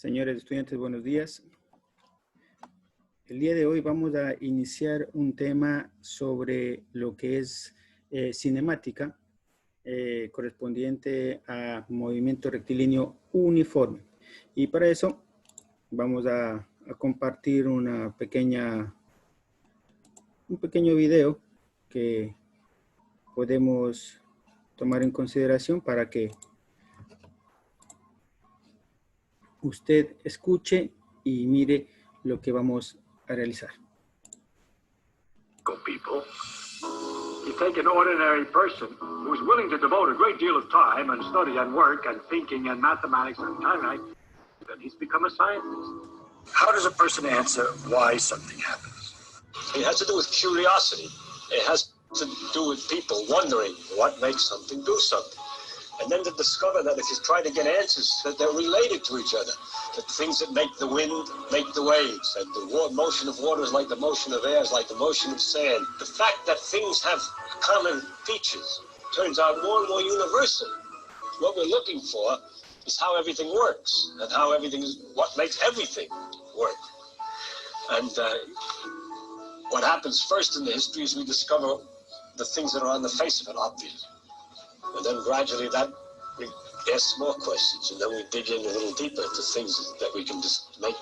Señores estudiantes, buenos días. El día de hoy vamos a iniciar un tema sobre lo que es cinemática correspondiente a movimiento rectilíneo uniforme. Y para eso vamos a compartir un pequeño video que podemos tomar en consideración para que usted escuche y mire lo que vamos a realizar. People. You take an ordinary person who's willing to devote a great deal of time and study and work and thinking and mathematics and time, then he's become a scientist. How does a person answer why something happens? It has to do with curiosity. It has to do with people wondering what makes something do something. And then to discover that if you try to get answers, that they're related to each other. That things that make the wind make the waves. That the motion of water is like the motion of air, is like the motion of sand. The fact that things have common features turns out more and more universal. What we're looking for is how everything works and how everything is, what makes everything work. And what happens first in the history is we discover the things that are on the face of it obvious. And then gradually that we ask more questions, and then we dig in a little deeper into things that we can just make.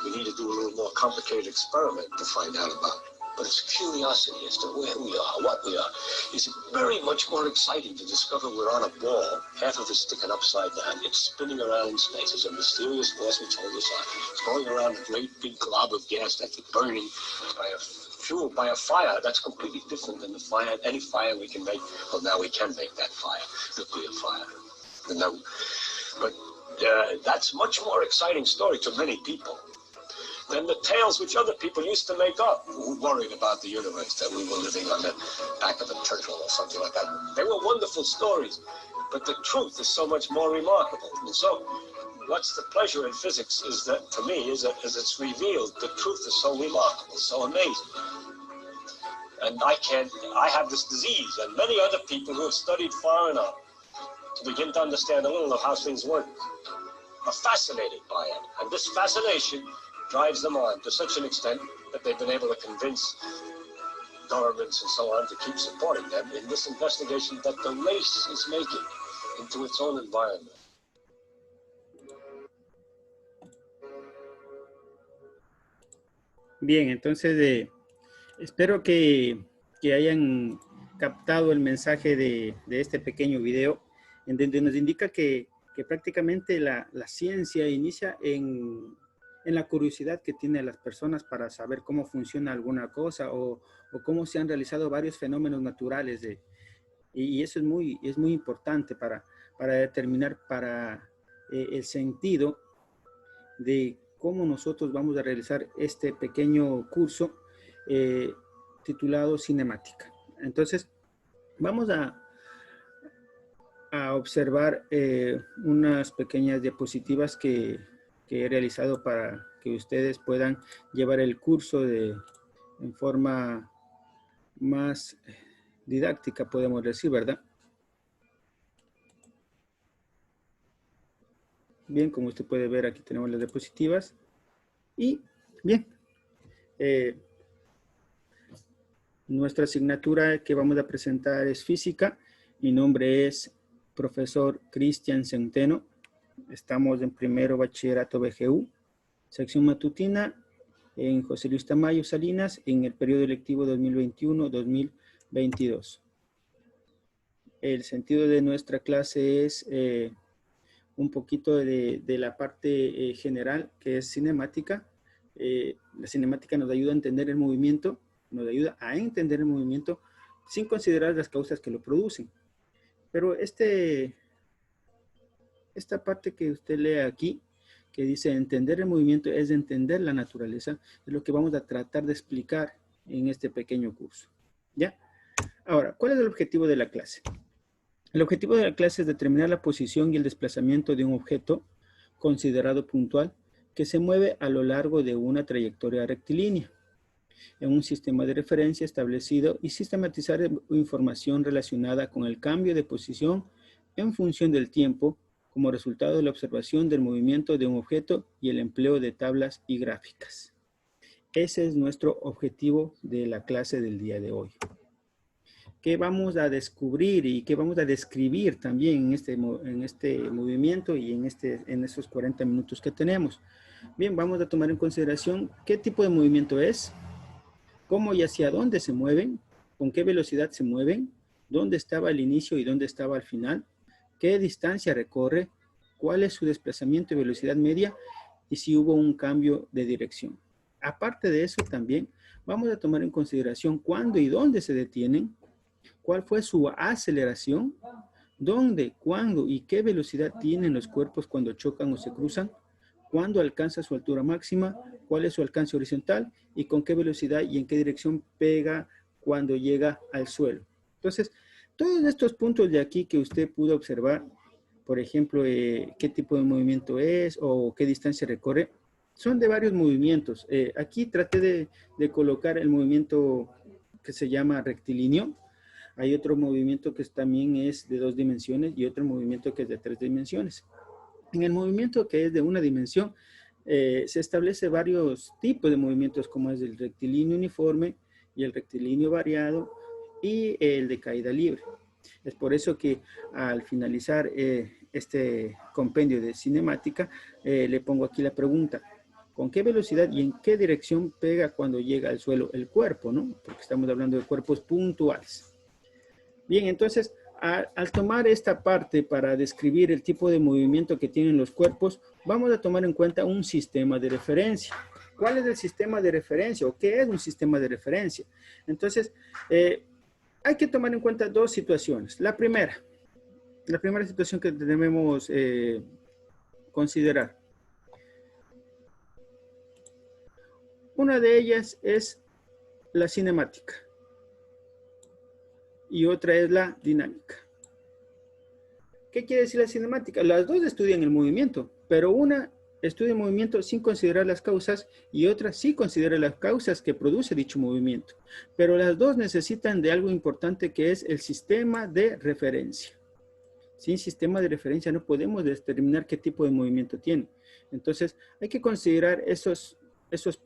We need to do a little more complicated experiment to find out about. But it's curiosity as to where we are, what we are. It's very much more exciting to discover we're on a ball, half of it sticking upside down. It's spinning around in space. There's a mysterious force which holds us on. It's going around a great big glob of gas that's burning fueled by a fire that's completely different than the fire, any fire we can make. Well, now we can make that fire, nuclear fire. No, but that's much more exciting story to many people than the tales which other people used to make up, who worried about the universe, that we were living on the back of a turtle or something like that. They were wonderful stories, but the truth is so much more remarkable. And so what's the pleasure in physics is that, to me, is that as it's revealed, the truth is so remarkable, so amazing. And I have this disease, and many other people who have studied far enough to begin to understand a little of how things work are fascinated by it. And this fascination drives them on to such an extent that they've been able to convince governments and so on to keep supporting them in this investigation that the race is making into its own environment. Bien, entonces espero que hayan captado el mensaje de este pequeño video, en donde nos indica que prácticamente la ciencia inicia en la curiosidad que tienen las personas para saber cómo funciona alguna cosa o cómo se han realizado varios fenómenos naturales. Y eso es muy importante para determinar el sentido de cómo nosotros vamos a realizar este pequeño curso titulado Cinemática. Entonces, vamos a observar unas pequeñas diapositivas que he realizado para que ustedes puedan llevar el curso en forma más didáctica, podemos decir, ¿verdad? Bien, como usted puede ver, aquí tenemos las diapositivas. Y bien, nuestra asignatura que vamos a presentar es física. Mi nombre es profesor Cristian Centeno. Estamos en primero bachillerato BGU, sección matutina en José Luis Tamayo Salinas en el periodo electivo 2021-2022. El sentido de nuestra clase es un poquito de la parte general, que es cinemática. La cinemática nos ayuda a entender el movimiento, sin considerar las causas que lo producen. Pero esta parte que usted lee aquí, que dice entender el movimiento, es entender la naturaleza, es lo que vamos a tratar de explicar en este pequeño curso. ¿Ya? Ahora, ¿cuál es el objetivo de la clase? El objetivo de la clase es determinar la posición y el desplazamiento de un objeto considerado puntual que se mueve a lo largo de una trayectoria rectilínea en un sistema de referencia establecido y sistematizar información relacionada con el cambio de posición en función del tiempo como resultado de la observación del movimiento de un objeto y el empleo de tablas y gráficas. Ese es nuestro objetivo de la clase del día de hoy. ¿Qué vamos a descubrir y qué vamos a describir también en este movimiento y en esos 40 minutos que tenemos? Bien, vamos a tomar en consideración qué tipo de movimiento es, cómo y hacia dónde se mueven, con qué velocidad se mueven, dónde estaba el inicio y dónde estaba el final, qué distancia recorre, cuál es su desplazamiento y velocidad media y si hubo un cambio de dirección. Aparte de eso también vamos a tomar en consideración cuándo y dónde se detienen, cuál fue su aceleración, dónde, cuándo y qué velocidad tienen los cuerpos cuando chocan o se cruzan, cuándo alcanza su altura máxima, cuál es su alcance horizontal y con qué velocidad y en qué dirección pega cuando llega al suelo. Entonces, todos estos puntos de aquí que usted pudo observar, por ejemplo, qué tipo de movimiento es o qué distancia recorre, son de varios movimientos. Aquí traté de colocar el movimiento que se llama rectilíneo. Hay otro movimiento que también es de 2 dimensiones y otro movimiento que es de 3 dimensiones. En el movimiento que es de 1 dimensión, se establece varios tipos de movimientos como es el rectilíneo uniforme y el rectilíneo variado y el de caída libre. Es por eso que al finalizar este compendio de cinemática, le pongo aquí la pregunta: ¿con qué velocidad y en qué dirección pega cuando llega al suelo el cuerpo, ¿no? Porque estamos hablando de cuerpos puntuales. Bien, entonces, al tomar esta parte para describir el tipo de movimiento que tienen los cuerpos, vamos a tomar en cuenta un sistema de referencia. ¿Cuál es el sistema de referencia o qué es un sistema de referencia? Entonces, hay que tomar en cuenta 2 situaciones. La primera situación que debemos considerar. Una de ellas es la cinemática y otra es la dinámica. ¿Qué quiere decir la cinemática? Las dos estudian el movimiento, pero una estudia el movimiento sin considerar las causas y otra sí considera las causas que produce dicho movimiento. Pero las dos necesitan de algo importante que es el sistema de referencia. Sin sistema de referencia no podemos determinar qué tipo de movimiento tiene. Entonces hay que considerar esos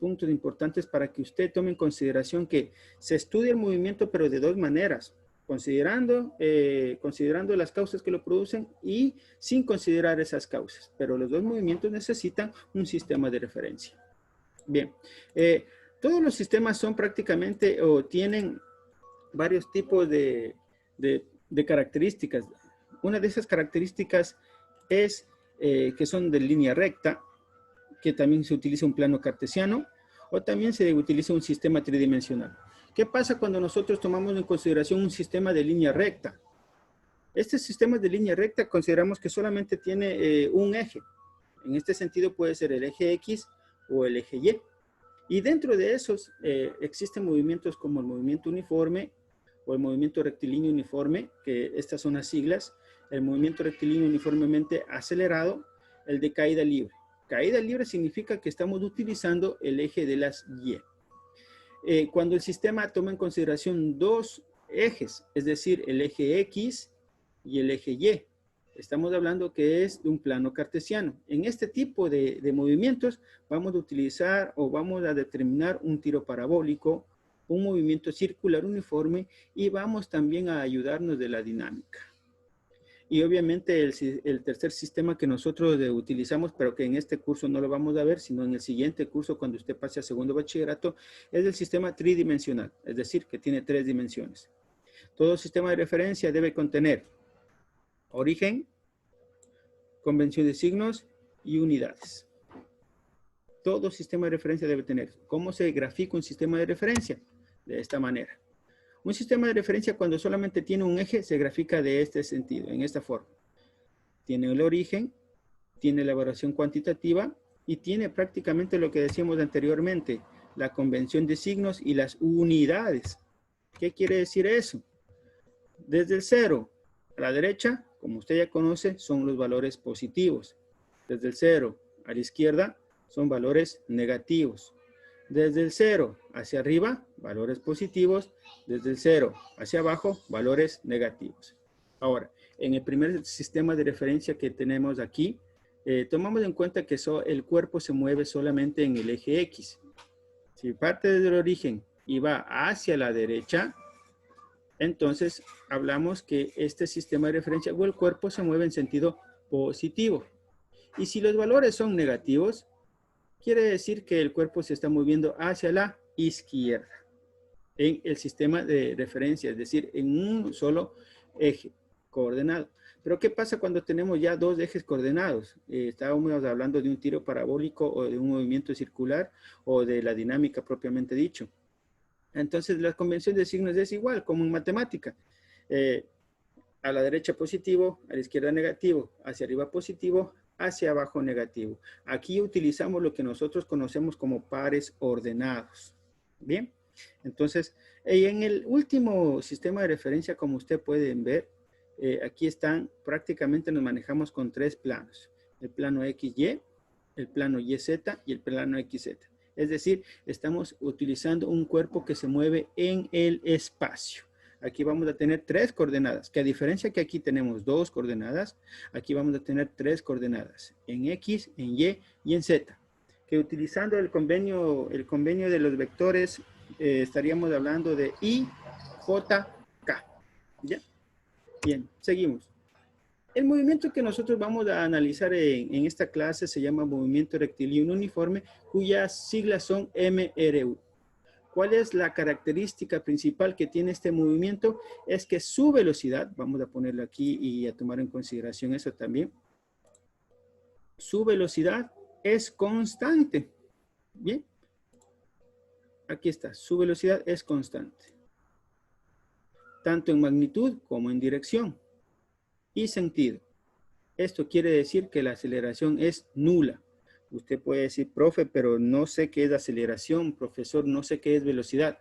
puntos importantes para que usted tome en consideración que se estudia el movimiento pero de 2 maneras. Considerando las causas que lo producen y sin considerar esas causas. Pero los 2 movimientos necesitan un sistema de referencia. Bien, todos los sistemas son prácticamente o tienen varios tipos de características. Una de esas características es que son de línea recta, que también se utiliza un plano cartesiano o también se utiliza un sistema tridimensional. ¿Qué pasa cuando nosotros tomamos en consideración un sistema de línea recta? Este sistema de línea recta consideramos que solamente tiene un eje. En este sentido puede ser el eje X o el eje Y. Y dentro de esos existen movimientos como el movimiento uniforme o el movimiento rectilíneo uniforme, que estas son las siglas. El movimiento rectilíneo uniformemente acelerado, el de caída libre. Caída libre significa que estamos utilizando el eje de las Y. Cuando el sistema toma en consideración 2 ejes, es decir, el eje X y el eje Y, estamos hablando que es de un plano cartesiano. En este tipo de movimientos vamos a utilizar o vamos a determinar un tiro parabólico, un movimiento circular uniforme y vamos también a ayudarnos de la dinámica. Y obviamente el tercer sistema que nosotros utilizamos, pero que en este curso no lo vamos a ver, sino en el siguiente curso cuando usted pase a segundo bachillerato, es el sistema tridimensional, es decir, que tiene 3 dimensiones. Todo sistema de referencia debe contener origen, convención de signos y unidades. Todo sistema de referencia debe tener. ¿Cómo se grafica un sistema de referencia? De esta manera. Un sistema de referencia cuando solamente tiene un eje se grafica de este sentido, en esta forma. Tiene el origen, tiene la evaluación cuantitativa y tiene prácticamente lo que decíamos anteriormente, la convención de signos y las unidades. ¿Qué quiere decir eso? Desde el 0 a la derecha, como usted ya conoce, son los valores positivos. Desde el 0 a la izquierda son valores negativos. Desde el 0 hacia arriba, valores positivos. Desde el 0 hacia abajo, valores negativos. Ahora, En el primer sistema de referencia que tenemos aquí, tomamos en cuenta que el cuerpo se mueve solamente en el eje X. Si parte desde el origen y va hacia la derecha, entonces hablamos que este sistema de referencia o el cuerpo se mueve en sentido positivo. Y si los valores son negativos, quiere decir que el cuerpo se está moviendo hacia la izquierda en el sistema de referencia, es decir, en un solo eje coordenado. Pero ¿qué pasa cuando tenemos ya dos ejes coordenados? Estábamos hablando de un tiro parabólico o de un movimiento circular o de la dinámica propiamente dicho. Entonces la convención de signos es igual como en matemática. A la derecha positivo, a la izquierda negativo, hacia arriba positivo, hacia abajo negativo. Aquí utilizamos lo que nosotros conocemos como pares ordenados. Bien, entonces en el último sistema de referencia, como ustedes pueden ver, aquí están, prácticamente nos manejamos con tres planos. El plano XY, el plano YZ y el plano XZ. Es decir, estamos utilizando un cuerpo que se mueve en el espacio. Aquí vamos a tener tres coordenadas, que a diferencia que aquí tenemos dos coordenadas, aquí vamos a tener tres coordenadas, en X, en Y y en Z. Que utilizando el convenio de los vectores, estaríamos hablando de I, J, K. ¿Ya? Bien, seguimos. El movimiento que nosotros vamos a analizar en esta clase se llama movimiento rectilíneo uniforme, cuyas siglas son MRU. ¿Cuál es la característica principal que tiene este movimiento? Es que su velocidad, vamos a ponerlo aquí y a tomar en consideración eso también, su velocidad es constante. Bien, aquí está, su velocidad es constante, tanto en magnitud como en dirección y sentido. Esto quiere decir que la aceleración es nula. Usted puede decir, profe, pero no sé qué es aceleración, profesor, no sé qué es velocidad.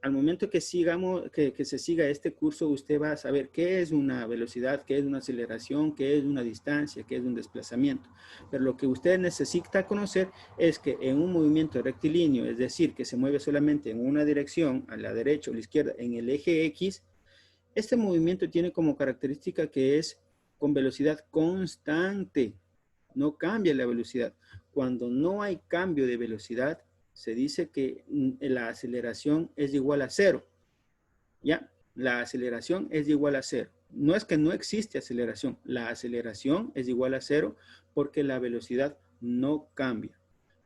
Al momento que se siga este curso, usted va a saber qué es una velocidad, qué es una aceleración, qué es una distancia, qué es un desplazamiento. Pero lo que usted necesita conocer es que en un movimiento rectilíneo, es decir, que se mueve solamente en una dirección, a la derecha o a la izquierda, en el eje X, este movimiento tiene como característica que es con velocidad constante. No cambia la velocidad. Cuando no hay cambio de velocidad, se dice que la aceleración es igual a cero. ¿Ya? La aceleración es igual a cero. No es que no existe aceleración. La aceleración es igual a cero porque la velocidad no cambia.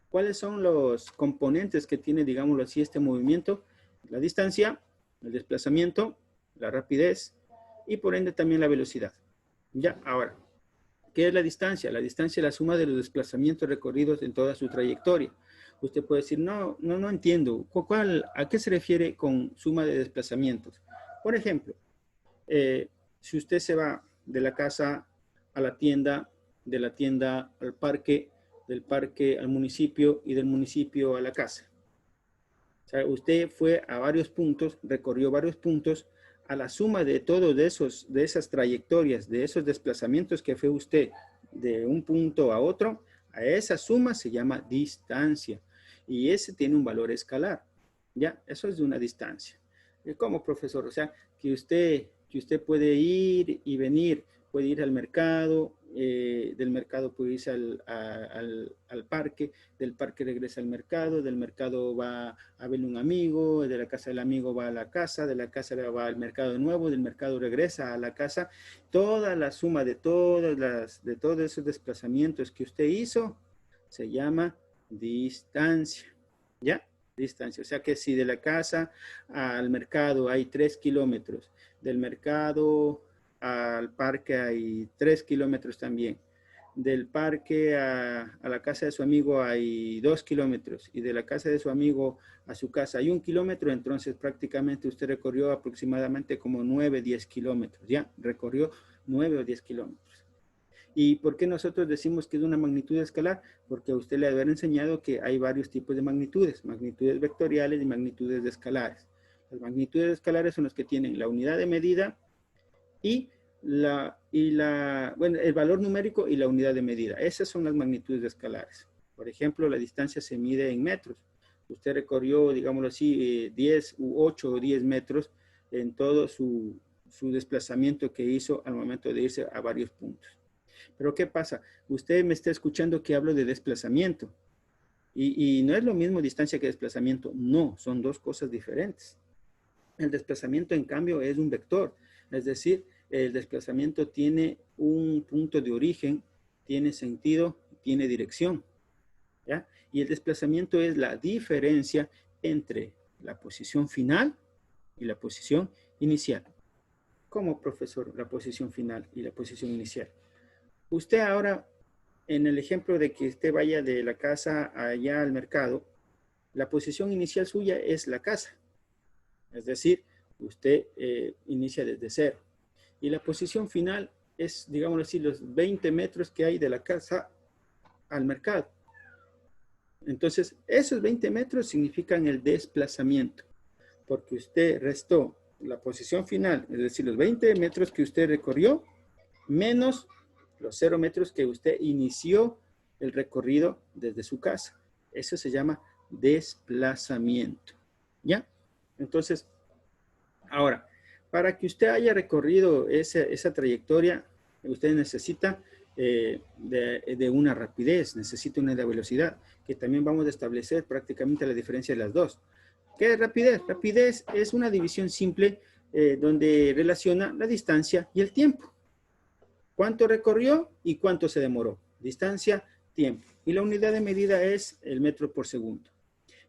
¿Cuáles son los componentes que tiene, digámoslo así, este movimiento? La distancia, el desplazamiento, la rapidez y por ende también la velocidad. Ya, ahora, ¿qué es la distancia? La distancia es la suma de los desplazamientos recorridos en toda su trayectoria. Usted puede decir, no entiendo. ¿A qué se refiere con suma de desplazamientos? Por ejemplo, si usted se va de la casa a la tienda, de la tienda al parque, del parque al municipio y del municipio a la casa. O sea, usted fue a varios puntos, recorrió varios puntos. A la suma de todos de esas trayectorias, de esos desplazamientos que fue usted de un punto a otro, a esa suma se llama distancia. Y ese tiene un valor escalar. ¿Ya? Eso es de una distancia. ¿Cómo, profesor? O sea, que usted puede ir y venir, puede ir al mercado, del mercado puede irse al parque, del parque regresa al mercado, del mercado va a ver un amigo, de la casa del amigo va a la casa, de la casa va al mercado de nuevo, del mercado regresa a la casa. Toda la suma de todos esos desplazamientos que usted hizo se llama distancia. ¿Ya? Distancia. O sea que si de la casa al mercado hay 3 kilómetros, del mercado al parque hay 3 kilómetros también, del parque a la casa de su amigo hay 2 kilómetros y de la casa de su amigo a su casa hay 1 kilómetro, entonces prácticamente usted recorrió aproximadamente como 9, 10 kilómetros, ¿ya? Recorrió 9 o 10 kilómetros. ¿Y por qué nosotros decimos que es una magnitud escalar? Porque a usted le haber enseñado que hay varios tipos de magnitudes vectoriales y magnitudes escalares. Las magnitudes escalares son las que tienen la unidad de medida y el valor numérico y la unidad de medida. Esas son las magnitudes escalares. Por ejemplo, la distancia se mide en metros. Usted recorrió, digámoslo así, 10 u 8 o 10 metros en todo su su desplazamiento que hizo al momento de irse a varios puntos. Pero ¿qué pasa? Usted me está escuchando que hablo de desplazamiento. Y no es lo mismo distancia que desplazamiento. No, son dos cosas diferentes. El desplazamiento, en cambio, es un vector. Es decir, el desplazamiento tiene un punto de origen, tiene sentido, tiene dirección. ¿Ya? Y el desplazamiento es la diferencia entre la posición final y la posición inicial. ¿Cómo, profesor, la posición final y la posición inicial? Usted ahora, en el ejemplo de que usted vaya de la casa allá al mercado, la posición inicial suya es la casa. Es decir, usted inicia desde cero. Y la posición final es, digamos así, los 20 metros que hay de la casa al mercado. Entonces, esos 20 metros significan el desplazamiento, porque usted restó la posición final, es decir, los 20 metros que usted recorrió, menos los 0 metros que usted inició el recorrido desde su casa. Eso se llama desplazamiento. ¿Ya? Entonces, ahora, para que usted haya recorrido esa trayectoria, usted necesita de una rapidez, necesita una velocidad, que también vamos a establecer prácticamente la diferencia de las dos. ¿Qué es rapidez? Rapidez es una división simple donde relaciona la distancia y el tiempo. ¿Cuánto recorrió y cuánto se demoró? Distancia, tiempo. Y la unidad de medida es el metro por segundo.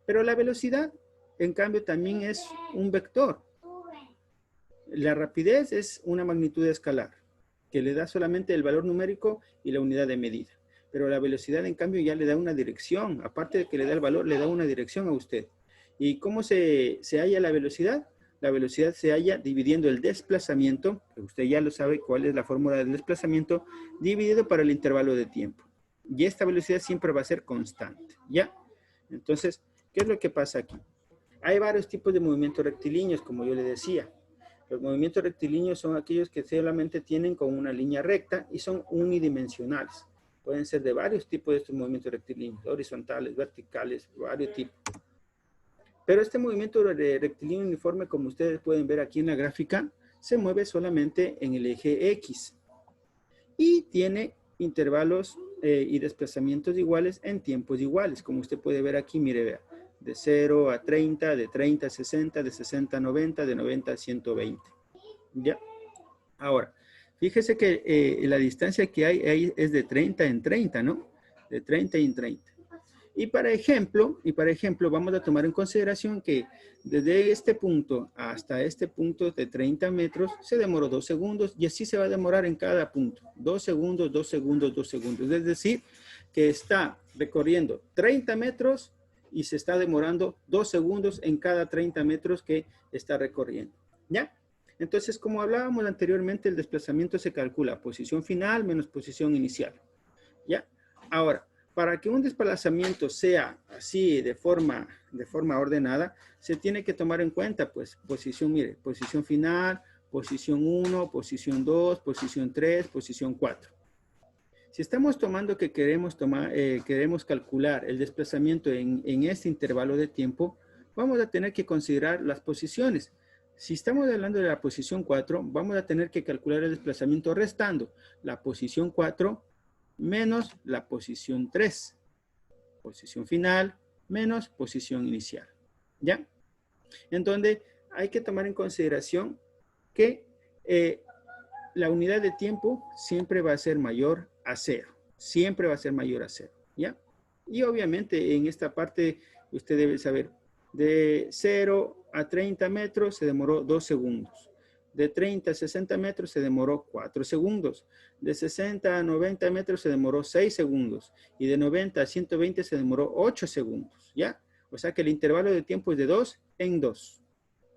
Pero la velocidad, en cambio, también es un vector. La rapidez es una magnitud escalar, que le da solamente el valor numérico y la unidad de medida. Pero la velocidad, en cambio, ya le da una dirección. Aparte de que le da el valor, le da una dirección a usted. ¿Y cómo se halla la velocidad? La velocidad se halla dividiendo el desplazamiento, que usted ya lo sabe cuál es la fórmula del desplazamiento, dividido para el intervalo de tiempo. Y esta velocidad siempre va a ser constante, ¿ya? Entonces, ¿qué es lo que pasa aquí? Hay varios tipos de movimientos rectilíneos, como yo le decía. Los movimientos rectilíneos son aquellos que solamente tienen con una línea recta y son unidimensionales. Pueden ser de varios tipos de estos movimientos rectilíneos, horizontales, verticales, varios tipos. Pero este movimiento rectilíneo uniforme, como ustedes pueden ver aquí en la gráfica, se mueve solamente en el eje X. Y tiene intervalos y desplazamientos iguales en tiempos iguales. Como usted puede ver aquí, mire, vea. De 0 a 30, de 30 a 60, de 60 a 90, de 90 a 120. ¿Ya? Ahora, fíjese que la distancia que hay ahí es de 30 en 30, ¿no? De 30 en 30. Y para ejemplo, vamos a tomar en consideración que desde este punto hasta este punto de 30 metros se demoró 2 segundos y así se va a demorar en cada punto. 2 segundos, 2 segundos, 2 segundos. Es decir, que está recorriendo 30 metros y se está demorando 2 segundos en cada 30 metros que está recorriendo. ¿Ya? Entonces, como hablábamos anteriormente, el desplazamiento se calcula posición final menos posición inicial. ¿Ya? Ahora, para que un desplazamiento sea así de forma ordenada, se tiene que tomar en cuenta, pues, posición, mire, posición final, posición 1, posición 2, posición 3, posición 4. Si estamos tomando que queremos calcular el desplazamiento en este intervalo de tiempo, vamos a tener que considerar las posiciones. Si estamos hablando de la posición 4, vamos a tener que calcular el desplazamiento restando la posición 4 menos la posición 3. Posición final menos posición inicial. ¿Ya? En donde hay que tomar en consideración que la unidad de tiempo siempre va a ser mayor a 0. Siempre va a ser mayor a 0. ¿Ya? Y obviamente en esta parte usted debe saber, de 0 a 30 metros se demoró 2 segundos. De 30 a 60 metros se demoró 4 segundos. De 60 a 90 metros se demoró 6 segundos. Y de 90 a 120 se demoró 8 segundos. ¿Ya? O sea que el intervalo de tiempo es de 2 en 2.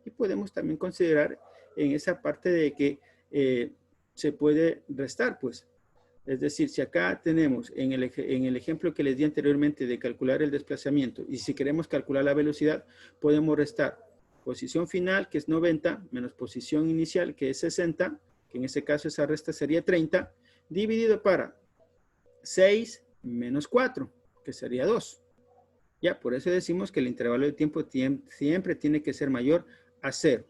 Y podemos también considerar en esa parte de que se puede restar, pues. Es decir, si acá tenemos en el ejemplo que les di anteriormente de calcular el desplazamiento y si queremos calcular la velocidad, podemos restar posición final, que es 90, menos posición inicial, que es 60, que en ese caso esa resta sería 30, dividido para 6 menos 4, que sería 2. Ya, por eso decimos que el intervalo de tiempo siempre tiene que ser mayor a 0.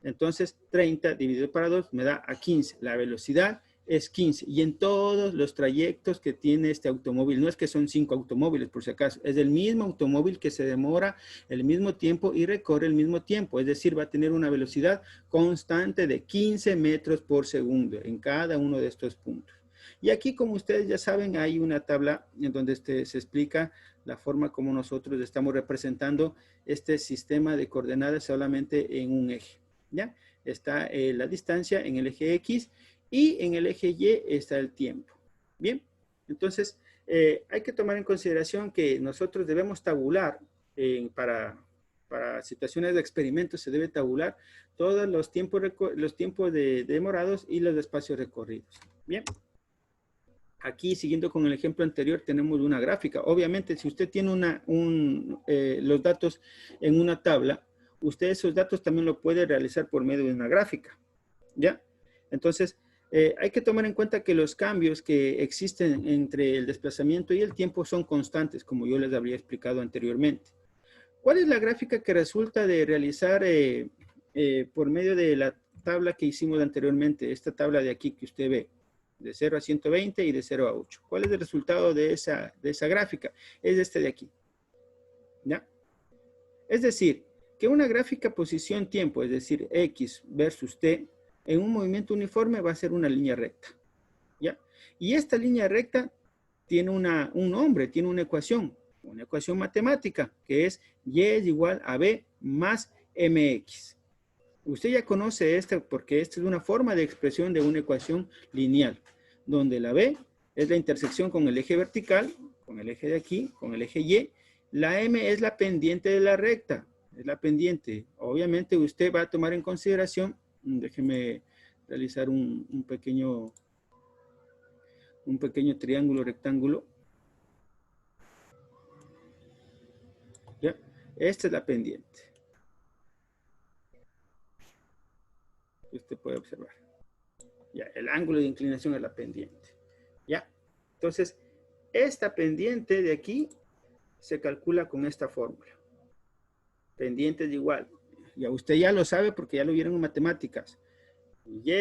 Entonces, 30 dividido para 2 me da a 15. La velocidad es 15. Y en todos los trayectos que tiene este automóvil, no es que son 5 automóviles por si acaso, es el mismo automóvil que se demora el mismo tiempo y recorre el mismo tiempo. Es decir, va a tener una velocidad constante de 15 metros por segundo en cada uno de estos puntos. Y aquí, como ustedes ya saben, hay una tabla en donde se explica la forma como nosotros estamos representando este sistema de coordenadas solamente en un eje. ¿Ya? Está la distancia en el eje X y en el eje Y está el tiempo. Bien, entonces hay que tomar en consideración que nosotros debemos tabular para situaciones de experimento se debe tabular todos los tiempos demorados y los espacios recorridos. Bien. Aquí, siguiendo con el ejemplo anterior, tenemos una gráfica. Obviamente, si usted tiene los datos en una tabla, usted esos datos también lo puede realizar por medio de una gráfica. ¿Ya? Entonces, hay que tomar en cuenta que los cambios que existen entre el desplazamiento y el tiempo son constantes, como yo les habría explicado anteriormente. ¿Cuál es la gráfica que resulta de realizar por medio de la tabla que hicimos anteriormente? Esta tabla de aquí que usted ve. De 0 a 120 y de 0 a 8. ¿Cuál es el resultado de esa gráfica? Es este de aquí. ¿Ya? Es decir, que una gráfica posición-tiempo, es decir, X versus T, en un movimiento uniforme va a ser una línea recta. ¿Ya? Y esta línea recta tiene un nombre, tiene una ecuación matemática, que es Y es igual a B más MX. Usted ya conoce esta porque esta es una forma de expresión de una ecuación lineal, donde la B es la intersección con el eje vertical, con el eje de aquí, con el eje Y. La M es la pendiente de la recta, es la pendiente. Obviamente usted va a tomar en consideración, déjeme realizar un pequeño triángulo rectángulo. ¿Ya? Esta es la pendiente. Usted puede observar. Ya, el ángulo de inclinación es la pendiente. Ya. Entonces, esta pendiente de aquí se calcula con esta fórmula. Pendiente es igual. Ya usted ya lo sabe porque ya lo vieron en matemáticas. Y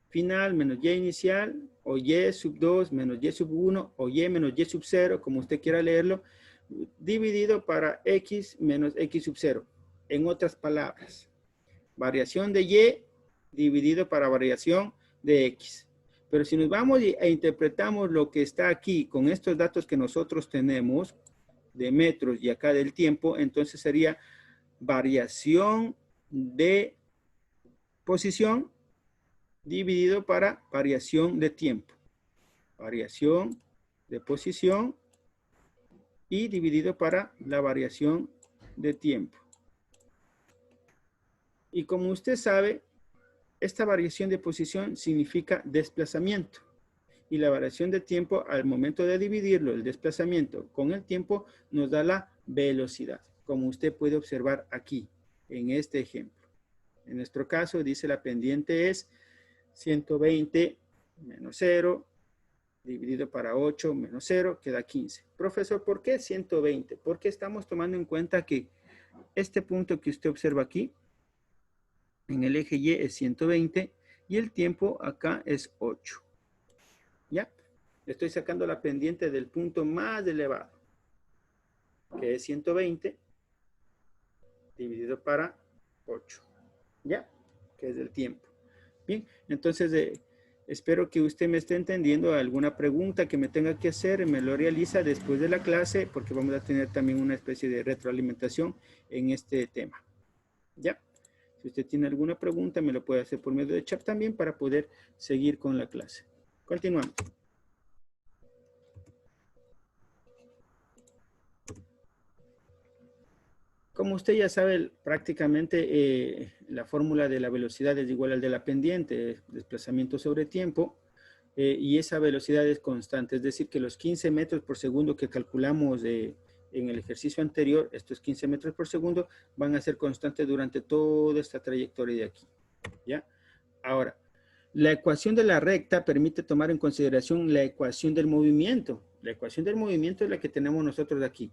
final menos Y inicial, o Y sub 2 menos Y sub 1, o Y menos Y sub 0, como usted quiera leerlo, dividido para X menos X sub 0. En otras palabras, variación de Y dividido para variación de X. Pero si nos vamos e interpretamos lo que está aquí con estos datos que nosotros tenemos de metros y acá del tiempo, entonces sería variación de posición dividido para variación de tiempo. Variación de posición y dividido para la variación de tiempo. Y como usted sabe, esta variación de posición significa desplazamiento. Y la variación de tiempo, al momento de dividirlo, el desplazamiento con el tiempo, nos da la velocidad. Como usted puede observar aquí, en este ejemplo. En nuestro caso, dice la pendiente es 120 menos 0, dividido para 8 menos 0, queda 15. Profesor, ¿por qué 120? Porque estamos tomando en cuenta que este punto que usted observa aquí, en el eje Y es 120 y el tiempo acá es 8. ¿Ya? Estoy sacando la pendiente del punto más elevado, que es 120 dividido para 8. ¿Ya? Que es el tiempo. Bien, entonces espero que usted me esté entendiendo. Alguna pregunta que me tenga que hacer, me lo realiza después de la clase, porque vamos a tener también una especie de retroalimentación en este tema. ¿Ya? Si usted tiene alguna pregunta, me lo puede hacer por medio de chat también para poder seguir con la clase. Continuamos. Como usted ya sabe, prácticamente la fórmula de la velocidad es igual al de la pendiente, desplazamiento sobre tiempo, y esa velocidad es constante. Es decir, que los 15 metros por segundo que calculamos en el ejercicio anterior, estos 15 metros por segundo, van a ser constantes durante toda esta trayectoria de aquí. ¿Ya? Ahora, la ecuación de la recta permite tomar en consideración la ecuación del movimiento. La ecuación del movimiento es la que tenemos nosotros de aquí.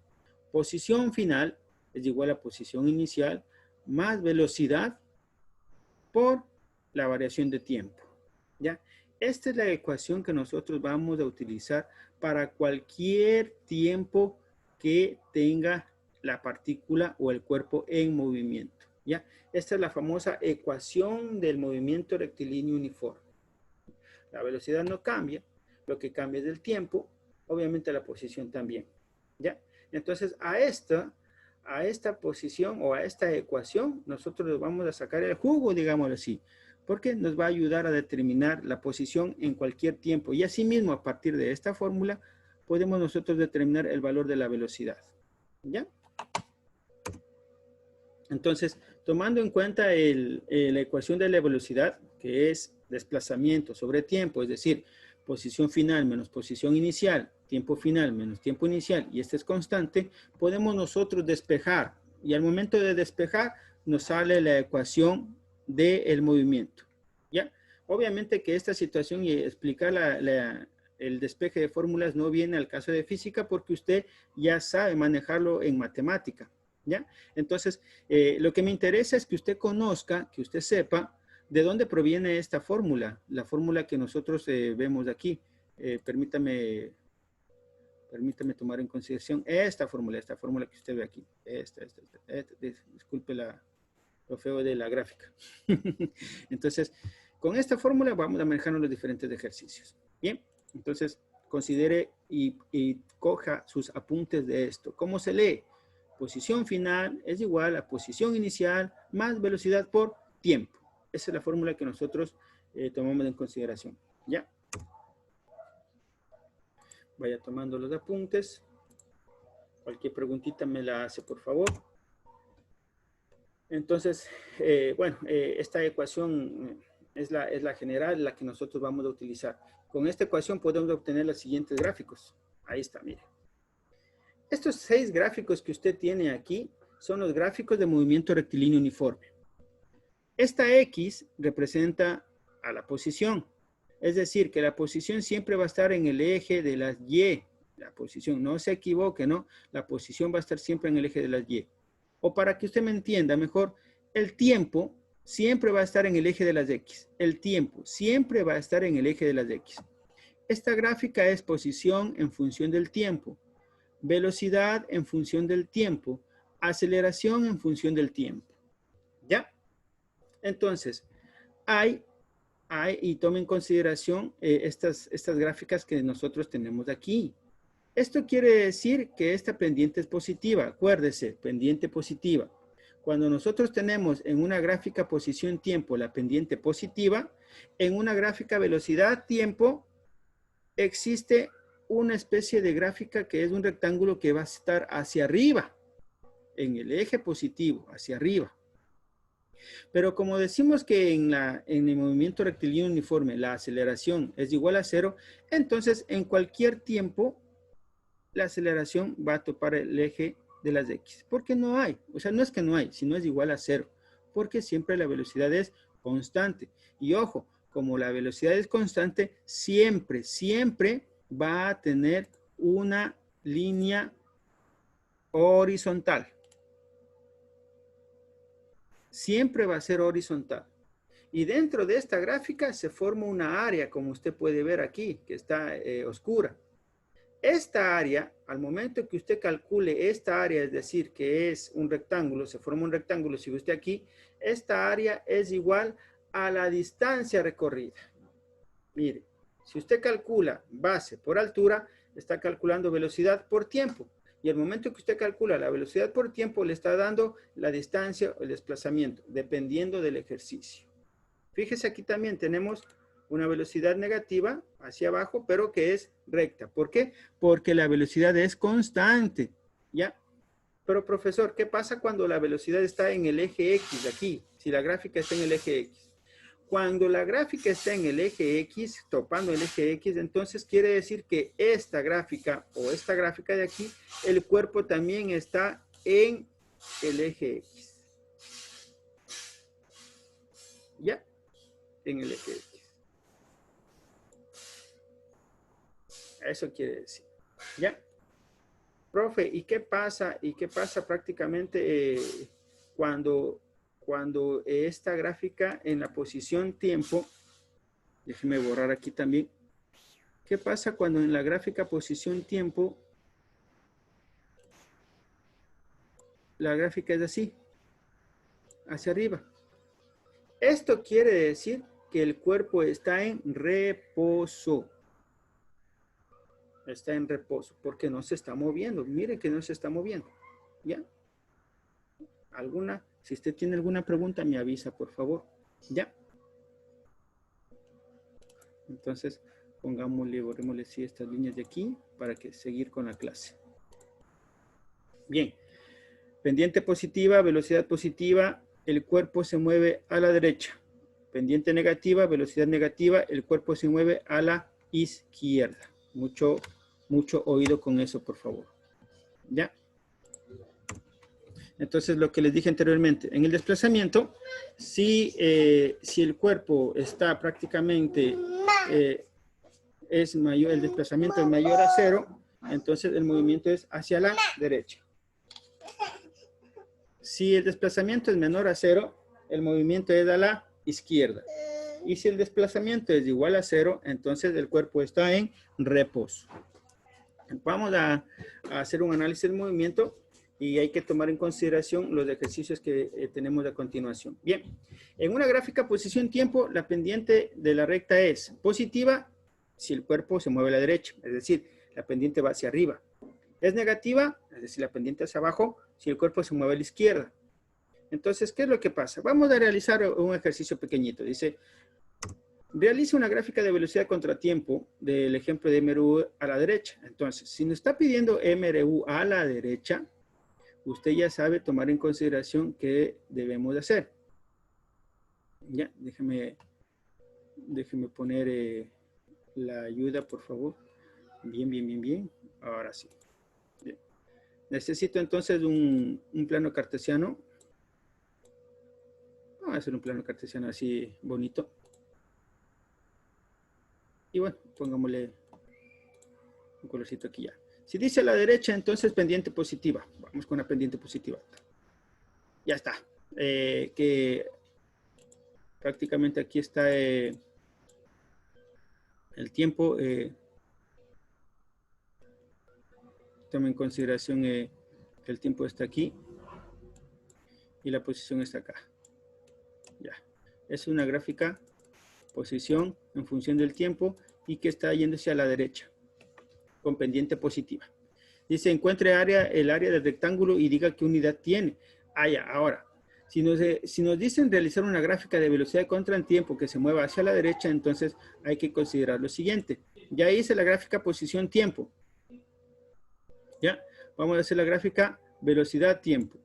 Posición final es igual a posición inicial más velocidad por la variación de tiempo. ¿Ya? Esta es la ecuación que nosotros vamos a utilizar para cualquier tiempo que tenga la partícula o el cuerpo en movimiento. ¿Ya? Esta es la famosa ecuación del movimiento rectilíneo uniforme. La velocidad no cambia, lo que cambia es el tiempo, obviamente la posición también. ¿Ya? Entonces, a esta posición o a esta ecuación, nosotros le vamos a sacar el jugo, digámoslo así, porque nos va a ayudar a determinar la posición en cualquier tiempo. Y asimismo, a partir de esta fórmula, podemos nosotros determinar el valor de la velocidad. ¿Ya? Entonces, tomando en cuenta la ecuación de la velocidad, que es desplazamiento sobre tiempo, es decir, posición final menos posición inicial, tiempo final menos tiempo inicial, y este es constante, podemos nosotros despejar. Y al momento de despejar, nos sale la ecuación del movimiento. ¿Ya? Obviamente que esta situación y explicar el despeje de fórmulas no viene al caso de física porque usted ya sabe manejarlo en matemática. ¿Ya? Entonces, lo que me interesa es que usted conozca, que usted sepa de dónde proviene esta fórmula, la fórmula que nosotros vemos aquí. Permítame tomar en consideración esta fórmula que usted ve aquí. Disculpe lo feo de la gráfica. Entonces, con esta fórmula vamos a manejar los diferentes ejercicios. Bien, entonces considere y coja sus apuntes de esto. ¿Cómo se lee? Posición final es igual a posición inicial más velocidad por tiempo. Esa es la fórmula que nosotros tomamos en consideración. ¿Ya? Vaya tomando los apuntes. Cualquier preguntita me la hace, por favor. Entonces, esta ecuación es la general, la que nosotros vamos a utilizar. Con esta ecuación podemos obtener los siguientes gráficos. Ahí está, mire. Estos 6 gráficos que usted tiene aquí son los gráficos de movimiento rectilíneo uniforme. Esta X representa a la posición. Es decir, que la posición siempre va a estar en el eje de las Y. La posición, no se equivoque, ¿no? La posición va a estar siempre en el eje de las Y. O para que usted me entienda mejor, el tiempo siempre va a estar en el eje de las X. El tiempo siempre va a estar en el eje de las X. Esta gráfica es posición en función del tiempo. Velocidad en función del tiempo, aceleración en función del tiempo. ¿Ya? Entonces, y tome en consideración estas gráficas que nosotros tenemos aquí. Esto quiere decir que esta pendiente es positiva. Acuérdese, pendiente positiva. Cuando nosotros tenemos en una gráfica posición-tiempo la pendiente positiva, en una gráfica velocidad-tiempo existe una especie de gráfica que es un rectángulo que va a estar hacia arriba, en el eje positivo, hacia arriba. Pero como decimos que en el movimiento rectilíneo uniforme la aceleración es igual a 0, entonces en cualquier tiempo la aceleración va a topar el eje de las X. Porque no hay, o sea, no es que no hay, sino es igual a 0. Porque siempre la velocidad es constante. Y ojo, como la velocidad es constante, siempre va a tener una línea horizontal. Siempre va a ser horizontal. Y dentro de esta gráfica se forma una área, como usted puede ver aquí, que está oscura. Esta área, al momento que usted calcule esta área, es decir, que es un rectángulo, se forma un rectángulo, si ve usted aquí, esta área es igual a la distancia recorrida. Mire, si usted calcula base por altura, está calculando velocidad por tiempo. Y al momento que usted calcula la velocidad por tiempo, le está dando la distancia o el desplazamiento, dependiendo del ejercicio. Fíjese, aquí también tenemos una velocidad negativa hacia abajo, pero que es recta. ¿Por qué? Porque la velocidad es constante, ¿ya? Pero, profesor, ¿qué pasa cuando la velocidad está en el eje X aquí? Si la gráfica está en el eje X. Cuando la gráfica está en el eje X, topando el eje X, entonces quiere decir que esta gráfica o esta gráfica de aquí, el cuerpo también está en el eje X. ¿Ya? En el eje X. Eso quiere decir. ¿Ya? Profe, ¿y qué pasa? ¿Y qué pasa prácticamente cuando cuando esta gráfica en la posición tiempo, déjeme borrar aquí también. ¿Qué pasa cuando en la gráfica posición tiempo la gráfica es así, hacia arriba? Esto quiere decir que el cuerpo está en reposo. Está en reposo porque no se está moviendo. Miren que no se está moviendo. ¿Ya? Si usted tiene alguna pregunta, me avisa, por favor. ¿Ya? Entonces, borrémosle sí estas líneas de aquí para que seguir con la clase. Bien. Pendiente positiva, velocidad positiva, el cuerpo se mueve a la derecha. Pendiente negativa, velocidad negativa, el cuerpo se mueve a la izquierda. Mucho oído con eso, por favor. ¿Ya? Entonces, lo que les dije anteriormente, en el desplazamiento, si el cuerpo está prácticamente, el desplazamiento es mayor a 0, entonces el movimiento es hacia la derecha. Si el desplazamiento es menor a 0, el movimiento es a la izquierda. Y si el desplazamiento es igual a 0, entonces el cuerpo está en reposo. Vamos a hacer un análisis del movimiento y hay que tomar en consideración los ejercicios que tenemos a continuación. Bien, en una gráfica posición-tiempo, la pendiente de la recta es positiva si el cuerpo se mueve a la derecha, es decir, la pendiente va hacia arriba. Es negativa, es decir, la pendiente hacia abajo, si el cuerpo se mueve a la izquierda. Entonces, ¿qué es lo que pasa? Vamos a realizar un ejercicio pequeñito. Dice, realiza una gráfica de velocidad contra tiempo del ejemplo de MRU a la derecha. Entonces, si nos está pidiendo MRU a la derecha, usted ya sabe tomar en consideración qué debemos de hacer. Ya, déjeme poner la ayuda, por favor. Bien. Ahora sí. Bien. Necesito entonces un plano cartesiano. Vamos a hacer un plano cartesiano así bonito. Y bueno, pongámosle un colorcito aquí ya. Si dice a la derecha, entonces pendiente positiva. Vamos con la pendiente positiva. Ya está. Que prácticamente aquí está el tiempo. Toma en consideración que el tiempo está aquí y la posición está acá. Ya. Es una gráfica posición en función del tiempo y que está yéndose a la derecha con pendiente positiva. Dice, encuentre el área del rectángulo y diga qué unidad tiene. Ya. Ahora, si nos dicen realizar una gráfica de velocidad contra el tiempo que se mueva hacia la derecha, entonces hay que considerar lo siguiente. Ya hice la gráfica posición-tiempo. ¿Ya? Vamos a hacer la gráfica velocidad-tiempo.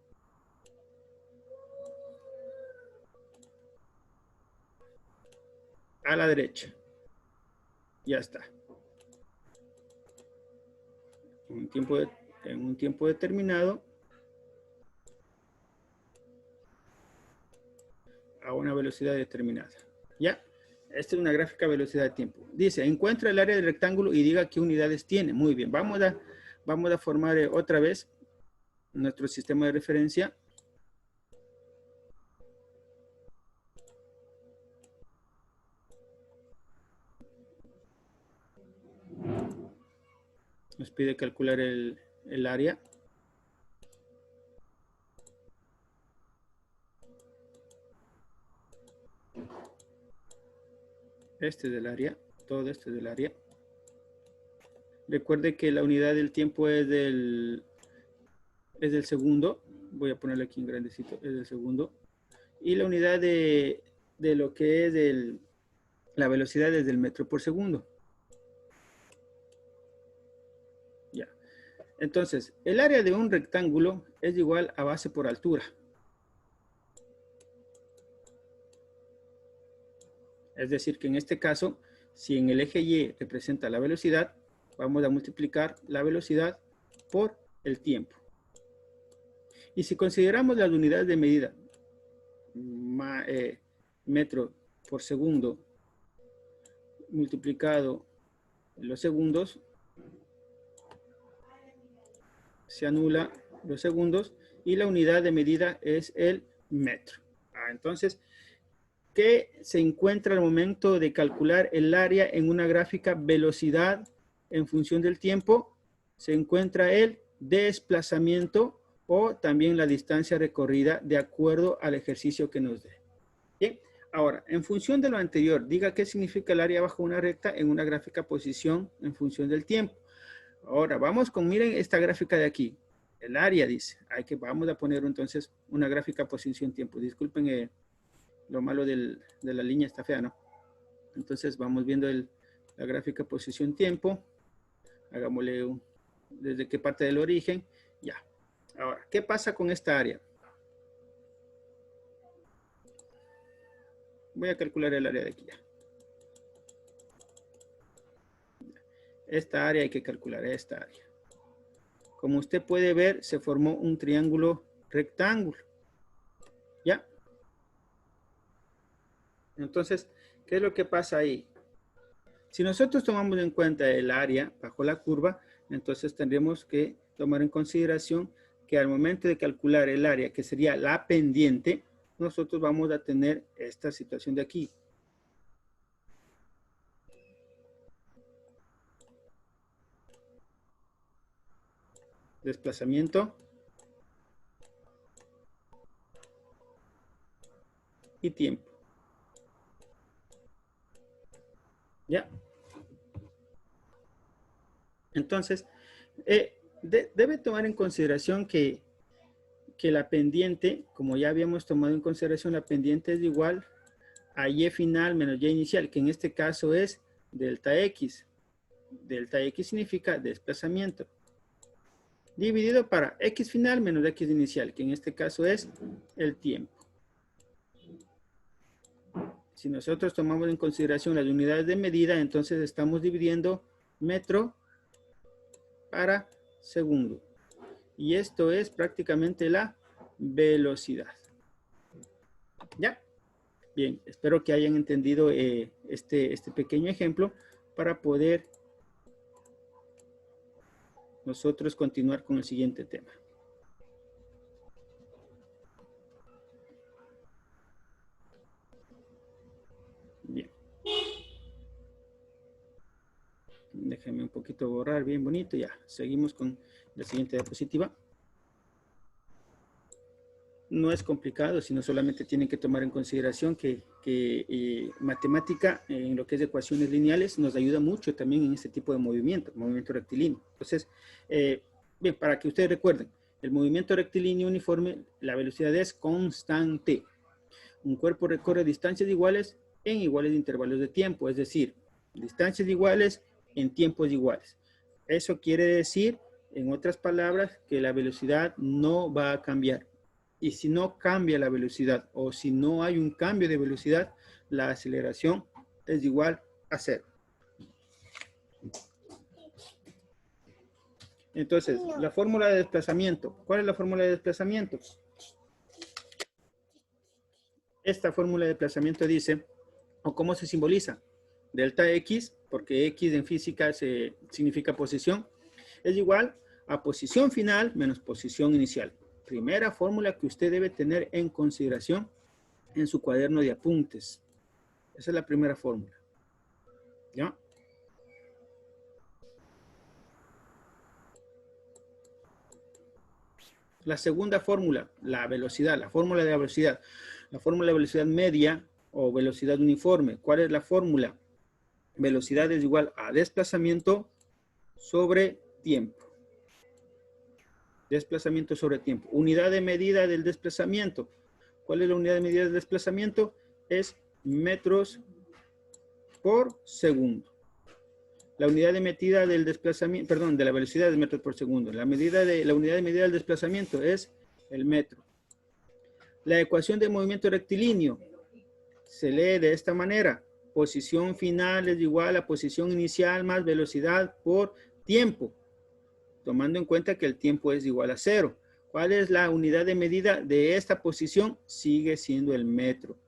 A la derecha. Ya está. En un tiempo determinado. A una velocidad determinada. ¿Ya? Esta es una gráfica velocidad-tiempo. Dice, encuentra el área del rectángulo y diga qué unidades tiene. Muy bien. Vamos a formar otra vez nuestro sistema de referencia. Nos pide calcular el área. Este es el área. Todo esto es el área. Recuerde que la unidad del tiempo es del segundo. Voy a ponerle aquí en grandecito. Es del segundo. Y la unidad de lo que es la velocidad es del metro por segundo. Ya. Entonces, el área de un rectángulo es igual a base por altura. Es decir, que en este caso, si en el eje Y representa la velocidad, vamos a multiplicar la velocidad por el tiempo. Y si consideramos las unidades de medida, metro por segundo multiplicado los segundos, se anula los segundos y la unidad de medida es el metro. Entonces, ¿qué se encuentra al momento de calcular el área en una gráfica velocidad en función del tiempo? Se encuentra el desplazamiento o también la distancia recorrida de acuerdo al ejercicio que nos dé. Bien, ahora, en función de lo anterior, diga qué significa el área bajo una recta en una gráfica posición en función del tiempo. Ahora, vamos con, miren esta gráfica de aquí. El área dice, vamos a poner entonces una gráfica posición-tiempo. Disculpen lo malo de la línea, está fea, ¿no? Entonces vamos viendo la gráfica posición-tiempo. Hagámosle desde qué parte del origen. Ya. Ahora, ¿qué pasa con esta área? Voy a calcular el área de aquí ya. Esta área hay que calcular, esta área. Como usted puede ver, se formó un triángulo rectángulo. ¿Ya? Entonces, ¿qué es lo que pasa ahí? Si nosotros tomamos en cuenta el área bajo la curva, entonces tendremos que tomar en consideración que al momento de calcular el área, que sería la pendiente, nosotros vamos a tener esta situación de aquí. Desplazamiento y tiempo. ¿Ya? Entonces, debe tomar en consideración que la pendiente, como ya habíamos tomado en consideración, la pendiente es igual a y final menos y inicial, que en este caso es delta x. Delta x significa desplazamiento. Dividido para x final menos x inicial, que en este caso es el tiempo. Si nosotros tomamos en consideración las unidades de medida, entonces estamos dividiendo metro para segundo. Y esto es prácticamente la velocidad. ¿Ya? Bien, espero que hayan entendido este pequeño ejemplo para poder nosotros continuar con el siguiente tema. Bien. Déjenme un poquito borrar, bien bonito, ya. Seguimos con la siguiente diapositiva. No es complicado, sino solamente tienen que tomar en consideración que matemática en lo que es ecuaciones lineales nos ayuda mucho también en este tipo de movimiento rectilíneo. Entonces, bien, para que ustedes recuerden, el movimiento rectilíneo uniforme, la velocidad es constante. Un cuerpo recorre distancias iguales en iguales intervalos de tiempo, es decir, distancias iguales en tiempos iguales. Eso quiere decir, en otras palabras, que la velocidad no va a cambiar. Y si no cambia la velocidad o si no hay un cambio de velocidad, la aceleración es igual a 0. Entonces, la fórmula de desplazamiento. ¿Cuál es la fórmula de desplazamiento? Esta fórmula de desplazamiento dice, o cómo se simboliza, delta x, porque x en física significa posición, es igual a posición final menos posición inicial. Primera fórmula que usted debe tener en consideración en su cuaderno de apuntes. Esa es la primera fórmula. ¿Ya? La segunda fórmula, la velocidad, la fórmula de la velocidad. La fórmula de velocidad media o velocidad uniforme. ¿Cuál es la fórmula? Velocidad es igual a desplazamiento sobre tiempo. Desplazamiento sobre tiempo. Unidad de medida del desplazamiento. ¿Cuál es la unidad de medida del desplazamiento? Es metros por segundo. La unidad de medida del desplazamiento, perdón, de la velocidad es metros por segundo. La unidad de medida del desplazamiento es el metro. La ecuación de movimiento rectilíneo se lee de esta manera. Posición final es igual a posición inicial más velocidad por tiempo, tomando en cuenta que el tiempo es igual a 0. ¿Cuál es la unidad de medida de esta posición? Sigue siendo el metro.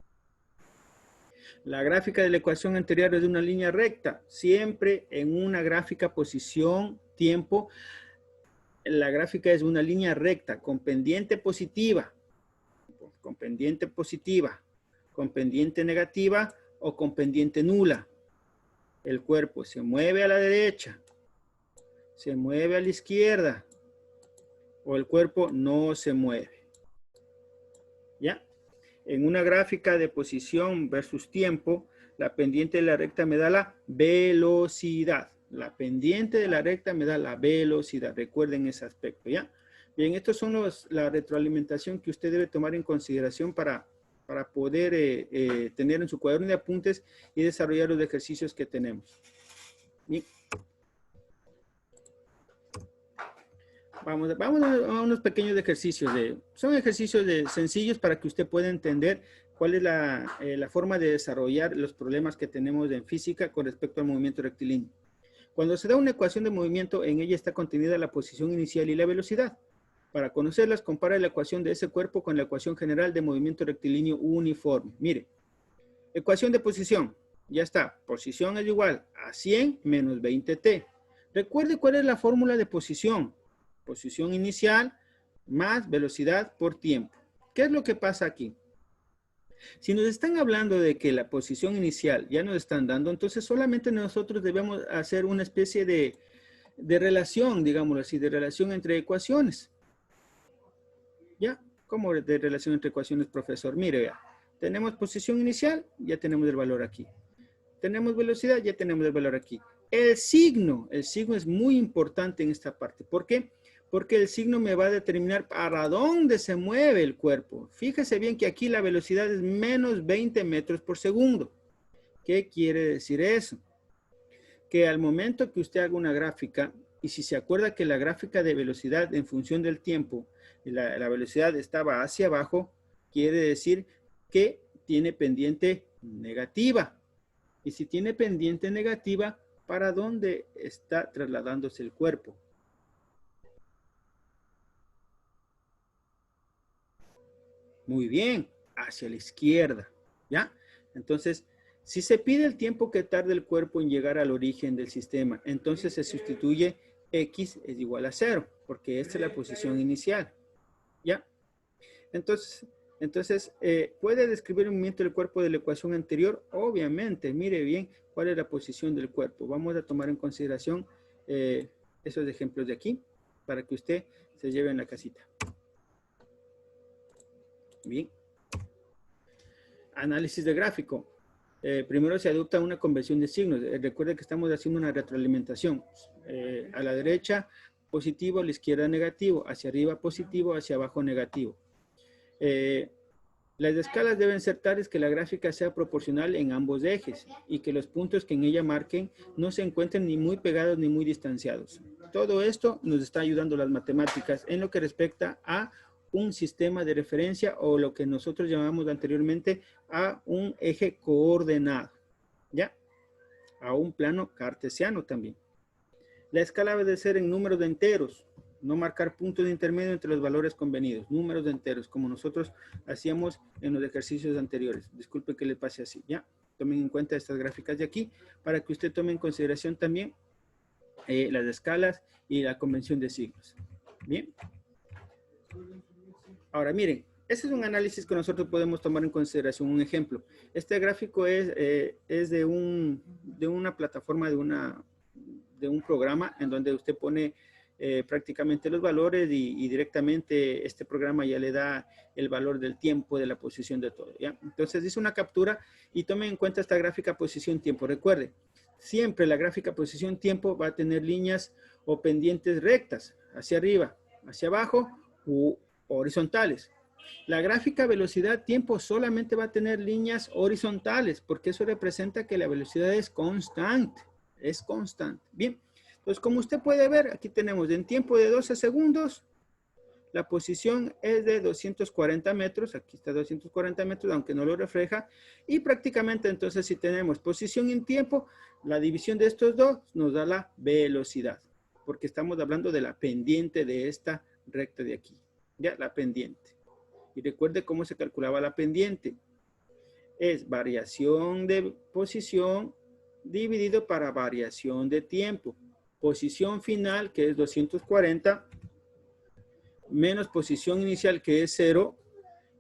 La gráfica de la ecuación anterior es de una línea recta. Siempre en una gráfica posición-tiempo, la gráfica es una línea recta con pendiente positiva. con pendiente positiva, con pendiente negativa o con pendiente nula. El cuerpo se mueve a la derecha, se mueve a la izquierda o el cuerpo no se mueve. ¿Ya? En una gráfica de posición versus tiempo, la pendiente de la recta me da la velocidad. La pendiente de la recta me da la velocidad. Recuerden ese aspecto, ¿ya? Bien, estos son la retroalimentación que usted debe tomar en consideración para poder tener en su cuaderno de apuntes y desarrollar los ejercicios que tenemos. Bien. Vamos a unos pequeños ejercicios. Son ejercicios sencillos para que usted pueda entender cuál es la forma de desarrollar los problemas que tenemos en física con respecto al movimiento rectilíneo. Cuando se da una ecuación de movimiento, en ella está contenida la posición inicial y la velocidad. Para conocerlas, compara la ecuación de ese cuerpo con la ecuación general de movimiento rectilíneo uniforme. Mire, ecuación de posición, ya está. Posición es igual a 100 menos 20t. Recuerde cuál es la fórmula de posición. Posición inicial más velocidad por tiempo. ¿Qué es lo que pasa aquí? Si nos están hablando de que la posición inicial ya nos están dando, entonces solamente nosotros debemos hacer una especie de relación, digámoslo así, de relación entre ecuaciones. ¿Ya? ¿Cómo de relación entre ecuaciones, profesor? Mire, vea. Tenemos posición inicial, ya tenemos el valor aquí. Tenemos velocidad, ya tenemos el valor aquí. El signo es muy importante en esta parte. ¿Por qué? Porque el signo me va a determinar para dónde se mueve el cuerpo. Fíjese bien que aquí la velocidad es menos 20 metros por segundo. ¿Qué quiere decir eso? Que al momento que usted haga una gráfica, y si se acuerda que la gráfica de velocidad en función del tiempo, la velocidad estaba hacia abajo, quiere decir que tiene pendiente negativa. Y si tiene pendiente negativa, ¿para dónde está trasladándose el cuerpo? Muy bien, hacia la izquierda, ¿ya? Entonces, si se pide el tiempo que tarda el cuerpo en llegar al origen del sistema, entonces se sustituye X es igual a 0, porque esta es la posición inicial, ¿ya? Entonces, ¿puede describir el movimiento del cuerpo de la ecuación anterior? Obviamente, mire bien cuál es la posición del cuerpo. Vamos a tomar en consideración esos ejemplos de aquí, para que usted se lleve en la casita. Bien. Análisis de gráfico. Primero se adopta una conversión de signos. Recuerde que estamos haciendo una retroalimentación. A la derecha positivo, a la izquierda negativo, hacia arriba positivo, hacia abajo negativo. Las escalas deben ser tales que la gráfica sea proporcional en ambos ejes y que los puntos que en ella marquen no se encuentren ni muy pegados ni muy distanciados. Todo esto nos está ayudando las matemáticas en lo que respecta a un sistema de referencia o lo que nosotros llamamos anteriormente a un eje coordenado, ¿ya? A un plano cartesiano también. La escala debe ser en números de enteros, no marcar puntos de intermedio entre los valores convenidos, números de enteros, como nosotros hacíamos en los ejercicios anteriores. Disculpe que le pase así, ¿ya? Tomen en cuenta estas gráficas de aquí para que usted tome en consideración también las escalas y la convención de signos. Bien. Ahora, miren, ese es un análisis que nosotros podemos tomar en consideración. Un ejemplo, este gráfico es de una plataforma, de un programa en donde usted pone prácticamente los valores y directamente este programa ya le da el valor del tiempo, de la posición de todo, ¿ya? Entonces hice una captura y tomen en cuenta esta gráfica posición-tiempo. Recuerde, siempre la gráfica posición-tiempo va a tener líneas o pendientes rectas, hacia arriba, hacia abajo u horizontales. La gráfica velocidad-tiempo solamente va a tener líneas horizontales porque eso representa que la velocidad es constante. Es constante. Bien, entonces como usted puede ver, aquí tenemos en tiempo de 12 segundos, la posición es de 240 metros. Aquí está 240 metros, aunque no lo refleja. Y prácticamente entonces si tenemos posición en tiempo, la división de estos dos nos da la velocidad. Porque estamos hablando de la pendiente de esta recta de aquí. Ya, la pendiente. Y recuerde cómo se calculaba la pendiente. Es variación de posición dividido para variación de tiempo. Posición final, que es 240, menos posición inicial, que es 0,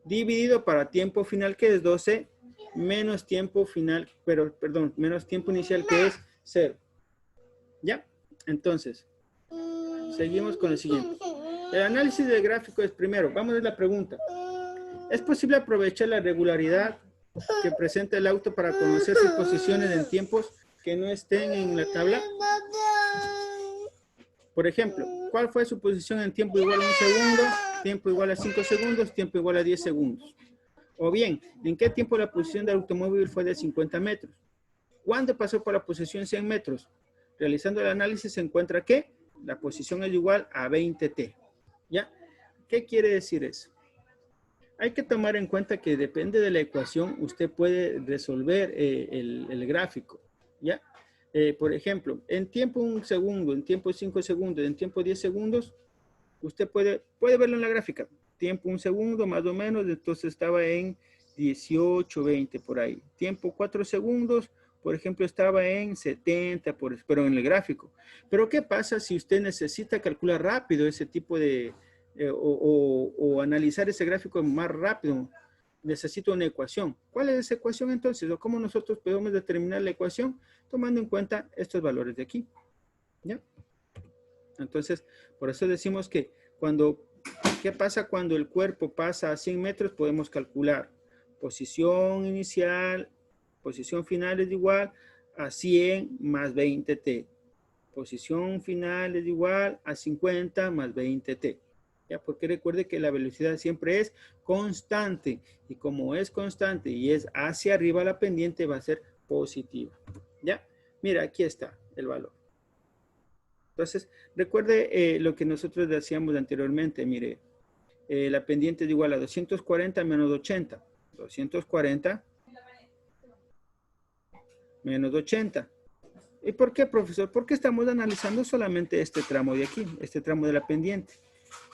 dividido para tiempo final, que es 12, menos tiempo final, menos tiempo inicial, que es 0. ¿Ya? Entonces, seguimos con el siguiente. El análisis del gráfico es primero. Vamos a ver la pregunta. ¿Es posible aprovechar la regularidad que presenta el auto para conocer sus posiciones en tiempos que no estén en la tabla? Por ejemplo, ¿cuál fue su posición en tiempo igual a 1 segundo, tiempo igual a 5 segundos, tiempo igual a 10 segundos? O bien, ¿en qué tiempo la posición del automóvil fue de 50 metros? ¿Cuándo pasó por la posición 100 metros? Realizando el análisis se encuentra que la posición es igual a 20t. ¿Ya? ¿Qué quiere decir eso? Hay que tomar en cuenta que depende de la ecuación, usted puede resolver el gráfico. ¿Ya? Por ejemplo, en tiempo 1 segundo, en tiempo 5 segundos, en tiempo 10 segundos, usted puede verlo en la gráfica. Tiempo 1 segundo, más o menos, entonces estaba en 18, 20 por ahí. Tiempo 4 segundos, por ejemplo, estaba en 70, pero en el gráfico. Pero ¿qué pasa si usted necesita calcular rápido ese tipo de, o analizar ese gráfico más rápido? Necesito una ecuación. ¿Cuál es esa ecuación entonces? ¿O cómo nosotros podemos determinar la ecuación? Tomando en cuenta estos valores de aquí. ¿Ya? Entonces, por eso decimos que ¿qué pasa cuando el cuerpo pasa a 100 metros? Podemos calcular posición inicial, posición final es igual a 100 más 20t. Posición final es igual a 50 más 20t. ¿Ya? Porque recuerde que la velocidad siempre es constante. Y como es constante y es hacia arriba la pendiente, va a ser positiva. ¿Ya? Mira, aquí está el valor. Entonces, recuerde lo que nosotros decíamos anteriormente. Mire, la pendiente es igual a 240 menos 80. 240 menos 80. ¿Y por qué, profesor? Porque estamos analizando solamente este tramo de aquí, este tramo de la pendiente.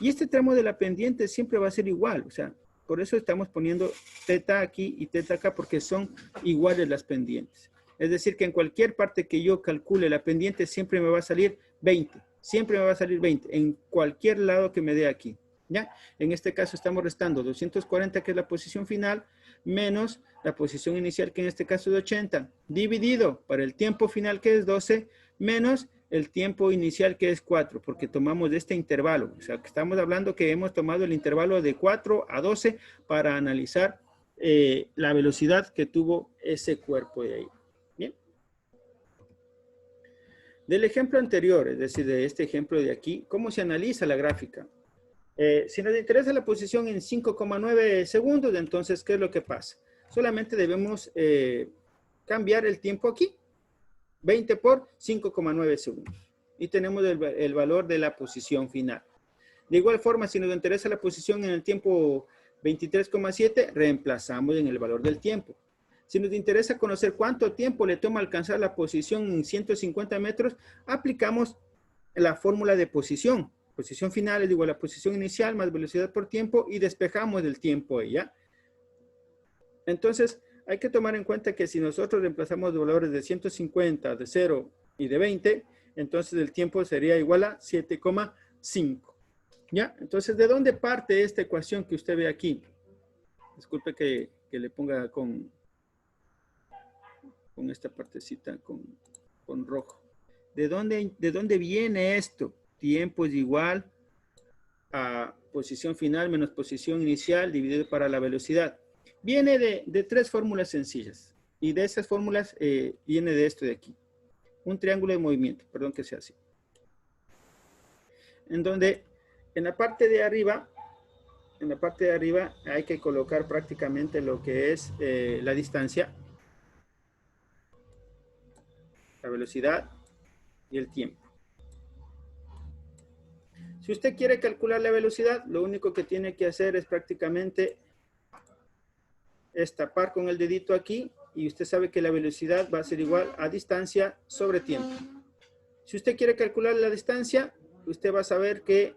Y este tramo de la pendiente siempre va a ser igual. O sea, por eso estamos poniendo teta aquí y teta acá, porque son iguales las pendientes. Es decir, que en cualquier parte que yo calcule la pendiente siempre me va a salir 20. Siempre me va a salir 20 en cualquier lado que me dé aquí. ¿Ya? En este caso estamos restando 240, que es la posición final, menos la posición inicial, que en este caso es 80, dividido para el tiempo final, que es 12, menos el tiempo inicial, que es 4, porque tomamos de este intervalo. O sea, que estamos hablando que hemos tomado el intervalo de 4 a 12 para analizar la velocidad que tuvo ese cuerpo de ahí. Bien. Del ejemplo anterior, es decir, de este ejemplo de aquí, ¿cómo se analiza la gráfica? Si nos interesa la posición en 5,9 segundos, entonces, ¿qué es lo que pasa? Solamente debemos cambiar el tiempo aquí. 20 por 5,9 segundos. Y tenemos el valor de la posición final. De igual forma, si nos interesa la posición en el tiempo 23,7, reemplazamos en el valor del tiempo. Si nos interesa conocer cuánto tiempo le toma alcanzar la posición en 150 metros, aplicamos la fórmula de posición. Posición final es igual a posición inicial más velocidad por tiempo y despejamos del tiempo ¿ya? Entonces, hay que tomar en cuenta que si nosotros reemplazamos los valores de 150, de 0 y de 20, entonces el tiempo sería igual a 7,5. ¿Ya? Entonces, ¿de dónde parte esta ecuación que usted ve aquí? Disculpe que le ponga con esta partecita con rojo. ¿De dónde viene esto? Tiempo es igual a posición final menos posición inicial dividido para la velocidad. Viene de tres fórmulas sencillas. Y de esas fórmulas viene de esto de aquí. Un triángulo de movimiento, perdón que sea así. En donde en la parte de arriba hay que colocar prácticamente lo que es la distancia, la velocidad y el tiempo. Si usted quiere calcular la velocidad, lo único que tiene que hacer es prácticamente tapar con el dedito aquí y usted sabe que la velocidad va a ser igual a distancia sobre tiempo. Si usted quiere calcular la distancia, usted va a saber que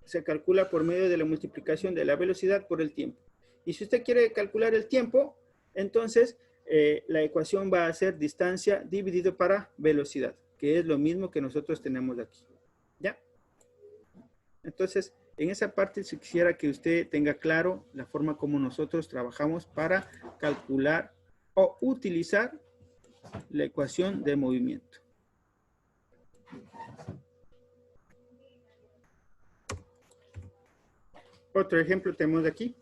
se calcula por medio de la multiplicación de la velocidad por el tiempo. Y si usted quiere calcular el tiempo, entonces la ecuación va a ser distancia dividido para velocidad, que es lo mismo que nosotros tenemos aquí. ¿Ya? Entonces, En esa parte si quisiera que usted tenga claro la forma como nosotros trabajamos para calcular o utilizar la ecuación de movimiento. Otro ejemplo tenemos aquí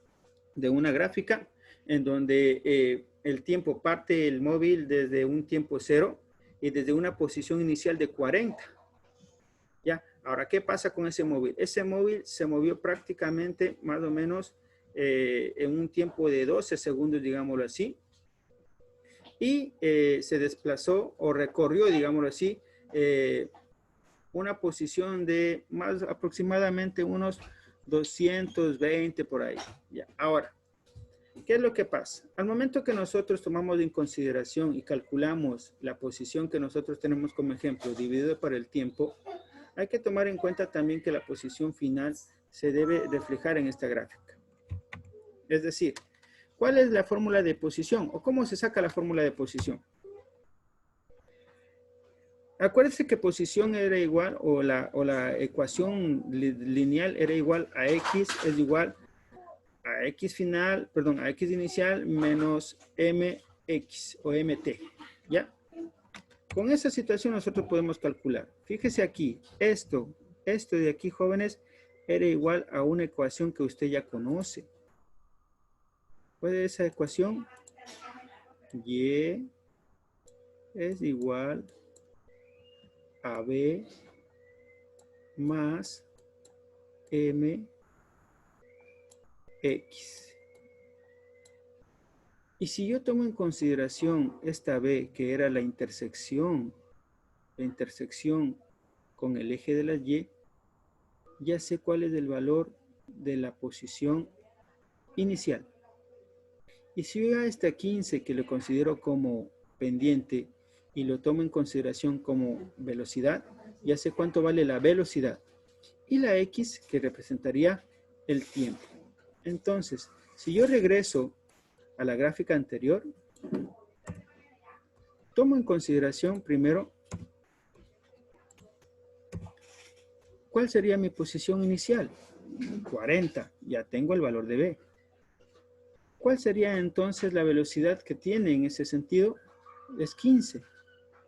de una gráfica en donde el tiempo parte el móvil desde un tiempo cero y desde una posición inicial de 40. ¿Ya? Ahora, ¿qué pasa con ese móvil? Ese móvil se movió prácticamente más o menos en un tiempo de 12 segundos, digámoslo así. Y se desplazó o recorrió, digámoslo así, una posición de más aproximadamente unos 220 por ahí. Ya. Ahora, ¿qué es lo que pasa? Al momento que nosotros tomamos en consideración y calculamos la posición que nosotros tenemos como ejemplo dividido por el tiempo, hay que tomar en cuenta también que la posición final se debe reflejar en esta gráfica. Es decir, ¿cuál es la fórmula de posición? ¿O cómo se saca la fórmula de posición? Acuérdense que posición era igual, o la ecuación lineal era igual a X es igual a X final, perdón, a X inicial menos MX o MT, ¿ya? Con esa situación nosotros podemos calcular. Fíjese aquí, esto de aquí, jóvenes, era igual a una ecuación que usted ya conoce. ¿Cuál es esa ecuación? Y es igual a B más MX. Y si yo tomo en consideración esta B, que era la intersección con el eje de la Y, ya sé cuál es el valor de la posición inicial. Y si yo a esta 15, que lo considero como pendiente, y lo tomo en consideración como velocidad, ya sé cuánto vale la velocidad. Y la X, que representaría el tiempo. Entonces, si yo regreso a la gráfica anterior, tomo en consideración primero ¿cuál sería mi posición inicial? 40, ya tengo el valor de B. ¿Cuál sería entonces la velocidad que tiene en ese sentido? Es 15.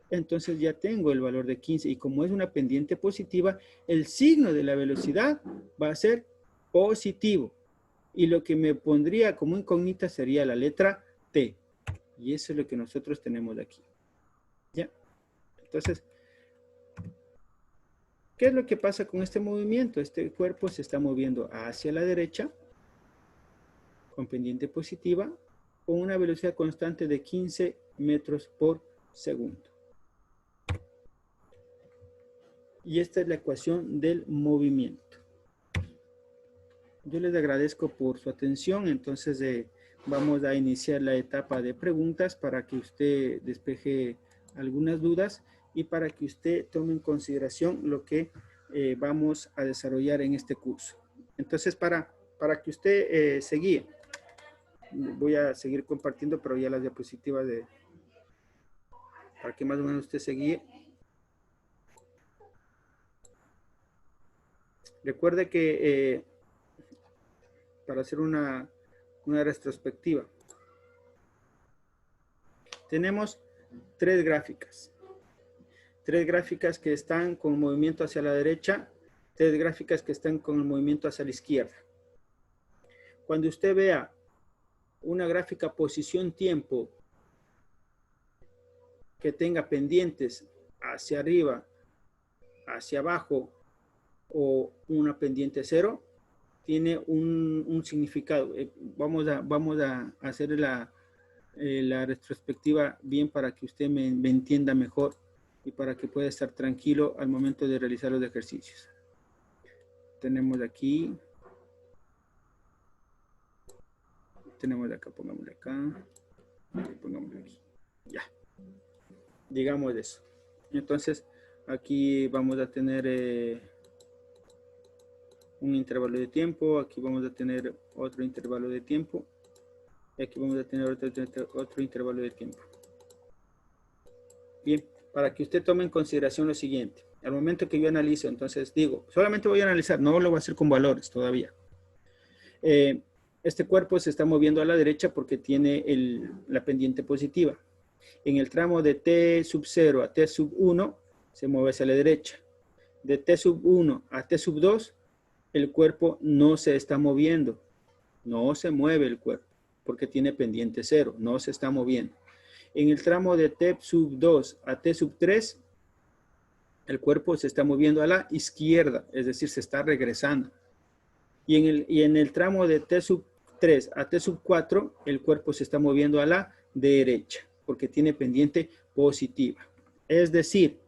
Entonces ya tengo el valor de 15 y como es una pendiente positiva, el signo de la velocidad va a ser positivo. Y lo que me pondría como incógnita sería la letra T. Y eso es lo que nosotros tenemos aquí. ¿Ya? Entonces, ¿qué es lo que pasa con este movimiento? Este cuerpo se está moviendo hacia la derecha con pendiente positiva con una velocidad constante de 15 metros por segundo. Y esta es la ecuación del movimiento. Yo les agradezco por su atención. Entonces vamos a iniciar la etapa de preguntas para que usted despeje algunas dudas y para que usted tome en consideración lo que vamos a desarrollar en este curso. Entonces, para que usted se guíe, voy a seguir compartiendo, pero ya las diapositivas para que más o menos usted se guíe. Recuerde que para hacer una retrospectiva, tenemos tres gráficas. Tres gráficas que están con movimiento hacia la derecha, tres gráficas que están con el movimiento hacia la izquierda. Cuando usted vea una gráfica posición-tiempo que tenga pendientes hacia arriba, hacia abajo o una pendiente cero, tiene un significado. Vamos a hacer la retrospectiva bien para que usted me entienda mejor y para que pueda estar tranquilo al momento de realizar los ejercicios. Tenemos aquí. Tenemos acá, pongámosle acá. Pongámosle aquí. Ya. Digamos eso. Entonces, aquí vamos a tener un intervalo de tiempo. Aquí vamos a tener otro intervalo de tiempo. Y aquí vamos a tener otro intervalo de tiempo. Bien. para que usted tome en consideración lo siguiente. Al momento que yo analizo, entonces digo, solamente voy a analizar, no lo voy a hacer con valores todavía. Este cuerpo se está moviendo a la derecha porque tiene la pendiente positiva. En el tramo de T sub 0 a T sub 1 se mueve hacia la derecha. De T sub 1 a T sub 2, el cuerpo no se está moviendo. No se mueve el cuerpo porque tiene pendiente 0, no se está moviendo. En el tramo de T sub 2 a T sub 3, el cuerpo se está moviendo a la izquierda, es decir, se está regresando. Y en el tramo de T sub 3 a T sub 4, el cuerpo se está moviendo a la derecha, porque tiene pendiente positiva. Es decir,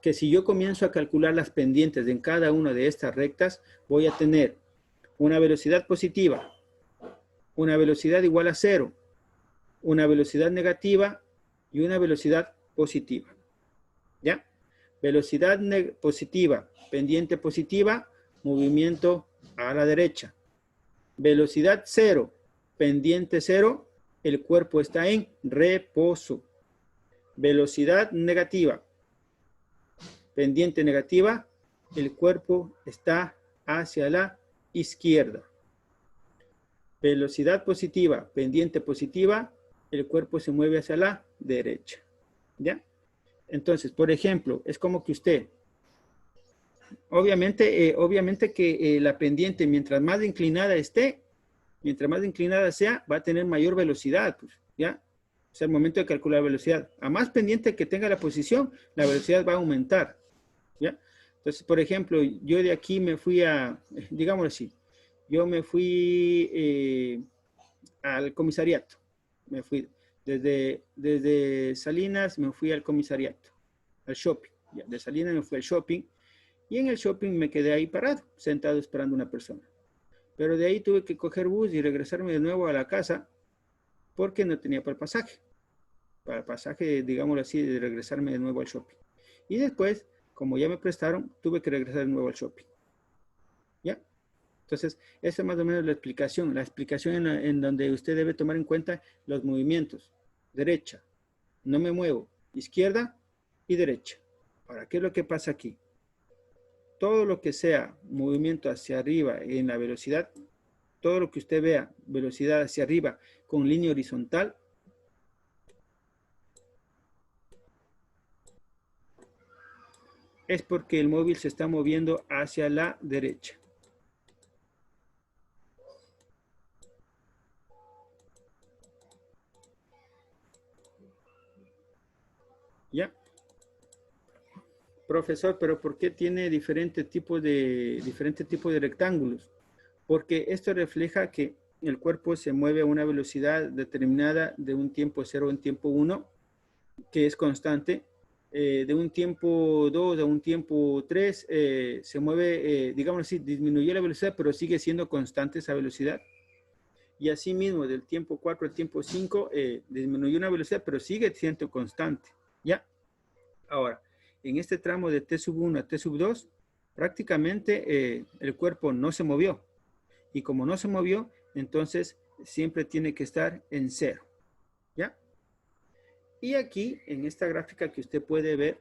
que si yo comienzo a calcular las pendientes en cada una de estas rectas, voy a tener una velocidad positiva, una velocidad igual a 0, una velocidad negativa y una velocidad positiva. ¿Ya? Velocidad positiva, pendiente positiva, movimiento a la derecha. Velocidad 0, pendiente 0, el cuerpo está en reposo. Velocidad negativa, pendiente negativa, el cuerpo está hacia la izquierda. Velocidad positiva, pendiente positiva, el cuerpo se mueve hacia la derecha. ¿Ya? Entonces, por ejemplo, es como que usted, obviamente que la pendiente, mientras más inclinada esté, mientras más inclinada sea, va a tener mayor velocidad, pues, ¿ya? O sea, el momento de calcular velocidad. A más pendiente que tenga la posición, la velocidad va a aumentar, ¿ya? Entonces, por ejemplo, yo de aquí me fui a, digámoslo así, yo me fui al comisariato. Me fui desde Salinas, me fui al comisariato, al shopping. Ya, de Salinas me fui al shopping y en el shopping me quedé ahí parado, sentado esperando a una persona. Pero de ahí tuve que coger bus y regresarme de nuevo a la casa porque no tenía para el pasaje. Para el pasaje, digámoslo así, de regresarme de nuevo al shopping. Y después, como ya me prestaron, tuve que regresar de nuevo al shopping. ¿Ya? Entonces, esa es más o menos la explicación. La explicación en donde usted debe tomar en cuenta los movimientos. Derecha, no me muevo. Izquierda y derecha. Ahora, ¿qué es lo que pasa aquí? Todo lo que sea movimiento hacia arriba en la velocidad, todo lo que usted vea velocidad hacia arriba con línea horizontal, es porque el móvil se está moviendo hacia la derecha. ¿Ya? Profesor, pero ¿por qué tiene diferentes tipos de rectángulos? Porque esto refleja que el cuerpo se mueve a una velocidad determinada de un tiempo 0 a un tiempo 1, que es constante. De un tiempo 2 a un tiempo 3 se mueve, digamos así, disminuyó la velocidad, pero sigue siendo constante esa velocidad. Y así mismo, del tiempo 4 al tiempo 5, disminuyó una velocidad, pero sigue siendo constante. ¿Ya? Ahora, en este tramo de T sub 1 a T sub 2, prácticamente el cuerpo no se movió. Y como no se movió, entonces siempre tiene que estar en 0. ¿Ya? Y aquí, en esta gráfica que usted puede ver,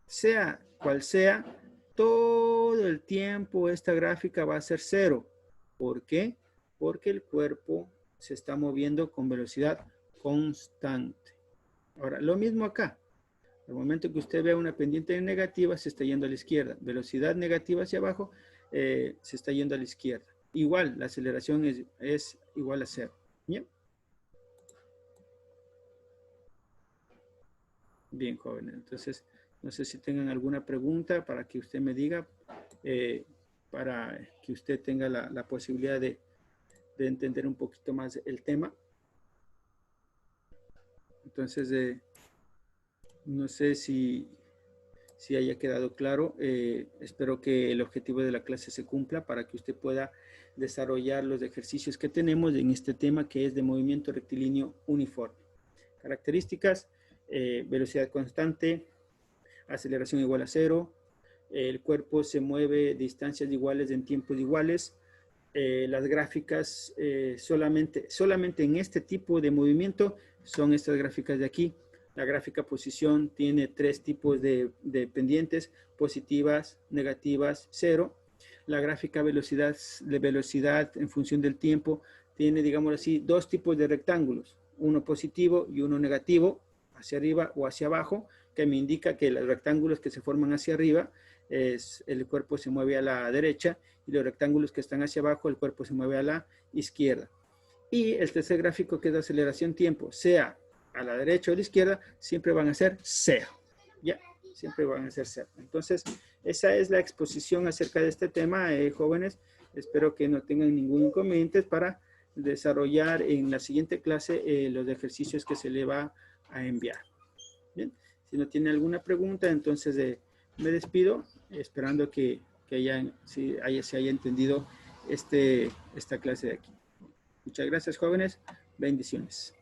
sea cual sea, todo el tiempo esta gráfica va a ser 0. ¿Por qué? Porque el cuerpo se está moviendo con velocidad constante. Ahora, lo mismo acá. Al momento que usted vea una pendiente negativa, se está yendo a la izquierda. Velocidad negativa hacia abajo, se está yendo a la izquierda. Igual, la aceleración es igual a 0. ¿Bien? Bien, jóvenes. Entonces, no sé si tengan alguna pregunta para que usted me diga, para que usted tenga la posibilidad de entender un poquito más el tema. Entonces, no sé si haya quedado claro. Espero que el objetivo de la clase se cumpla para que usted pueda desarrollar los ejercicios que tenemos en este tema que es de movimiento rectilíneo uniforme. Características, velocidad constante, aceleración igual a 0, el cuerpo se mueve distancias iguales en tiempos iguales. Las gráficas solamente en este tipo de movimiento son estas gráficas de aquí. La gráfica posición tiene 3 tipos de pendientes, positivas, negativas, 0. La gráfica velocidad en función del tiempo tiene, digamos así, 2 tipos de rectángulos, uno positivo y uno negativo, hacia arriba o hacia abajo, que me indica que los rectángulos que se forman hacia arriba, el cuerpo se mueve a la derecha, y los rectángulos que están hacia abajo, el cuerpo se mueve a la izquierda. Y el tercer gráfico, que es de aceleración tiempo, sea a la derecha o a la izquierda, siempre van a ser 0. ¿Ya? Siempre van a ser 0. Entonces, esa es la exposición acerca de este tema, jóvenes. Espero que no tengan ningún inconveniente para desarrollar en la siguiente clase los ejercicios que se le va a enviar. Bien, si no tiene alguna pregunta, entonces me despido, esperando que se haya entendido esta clase de aquí. Muchas gracias, jóvenes. Bendiciones.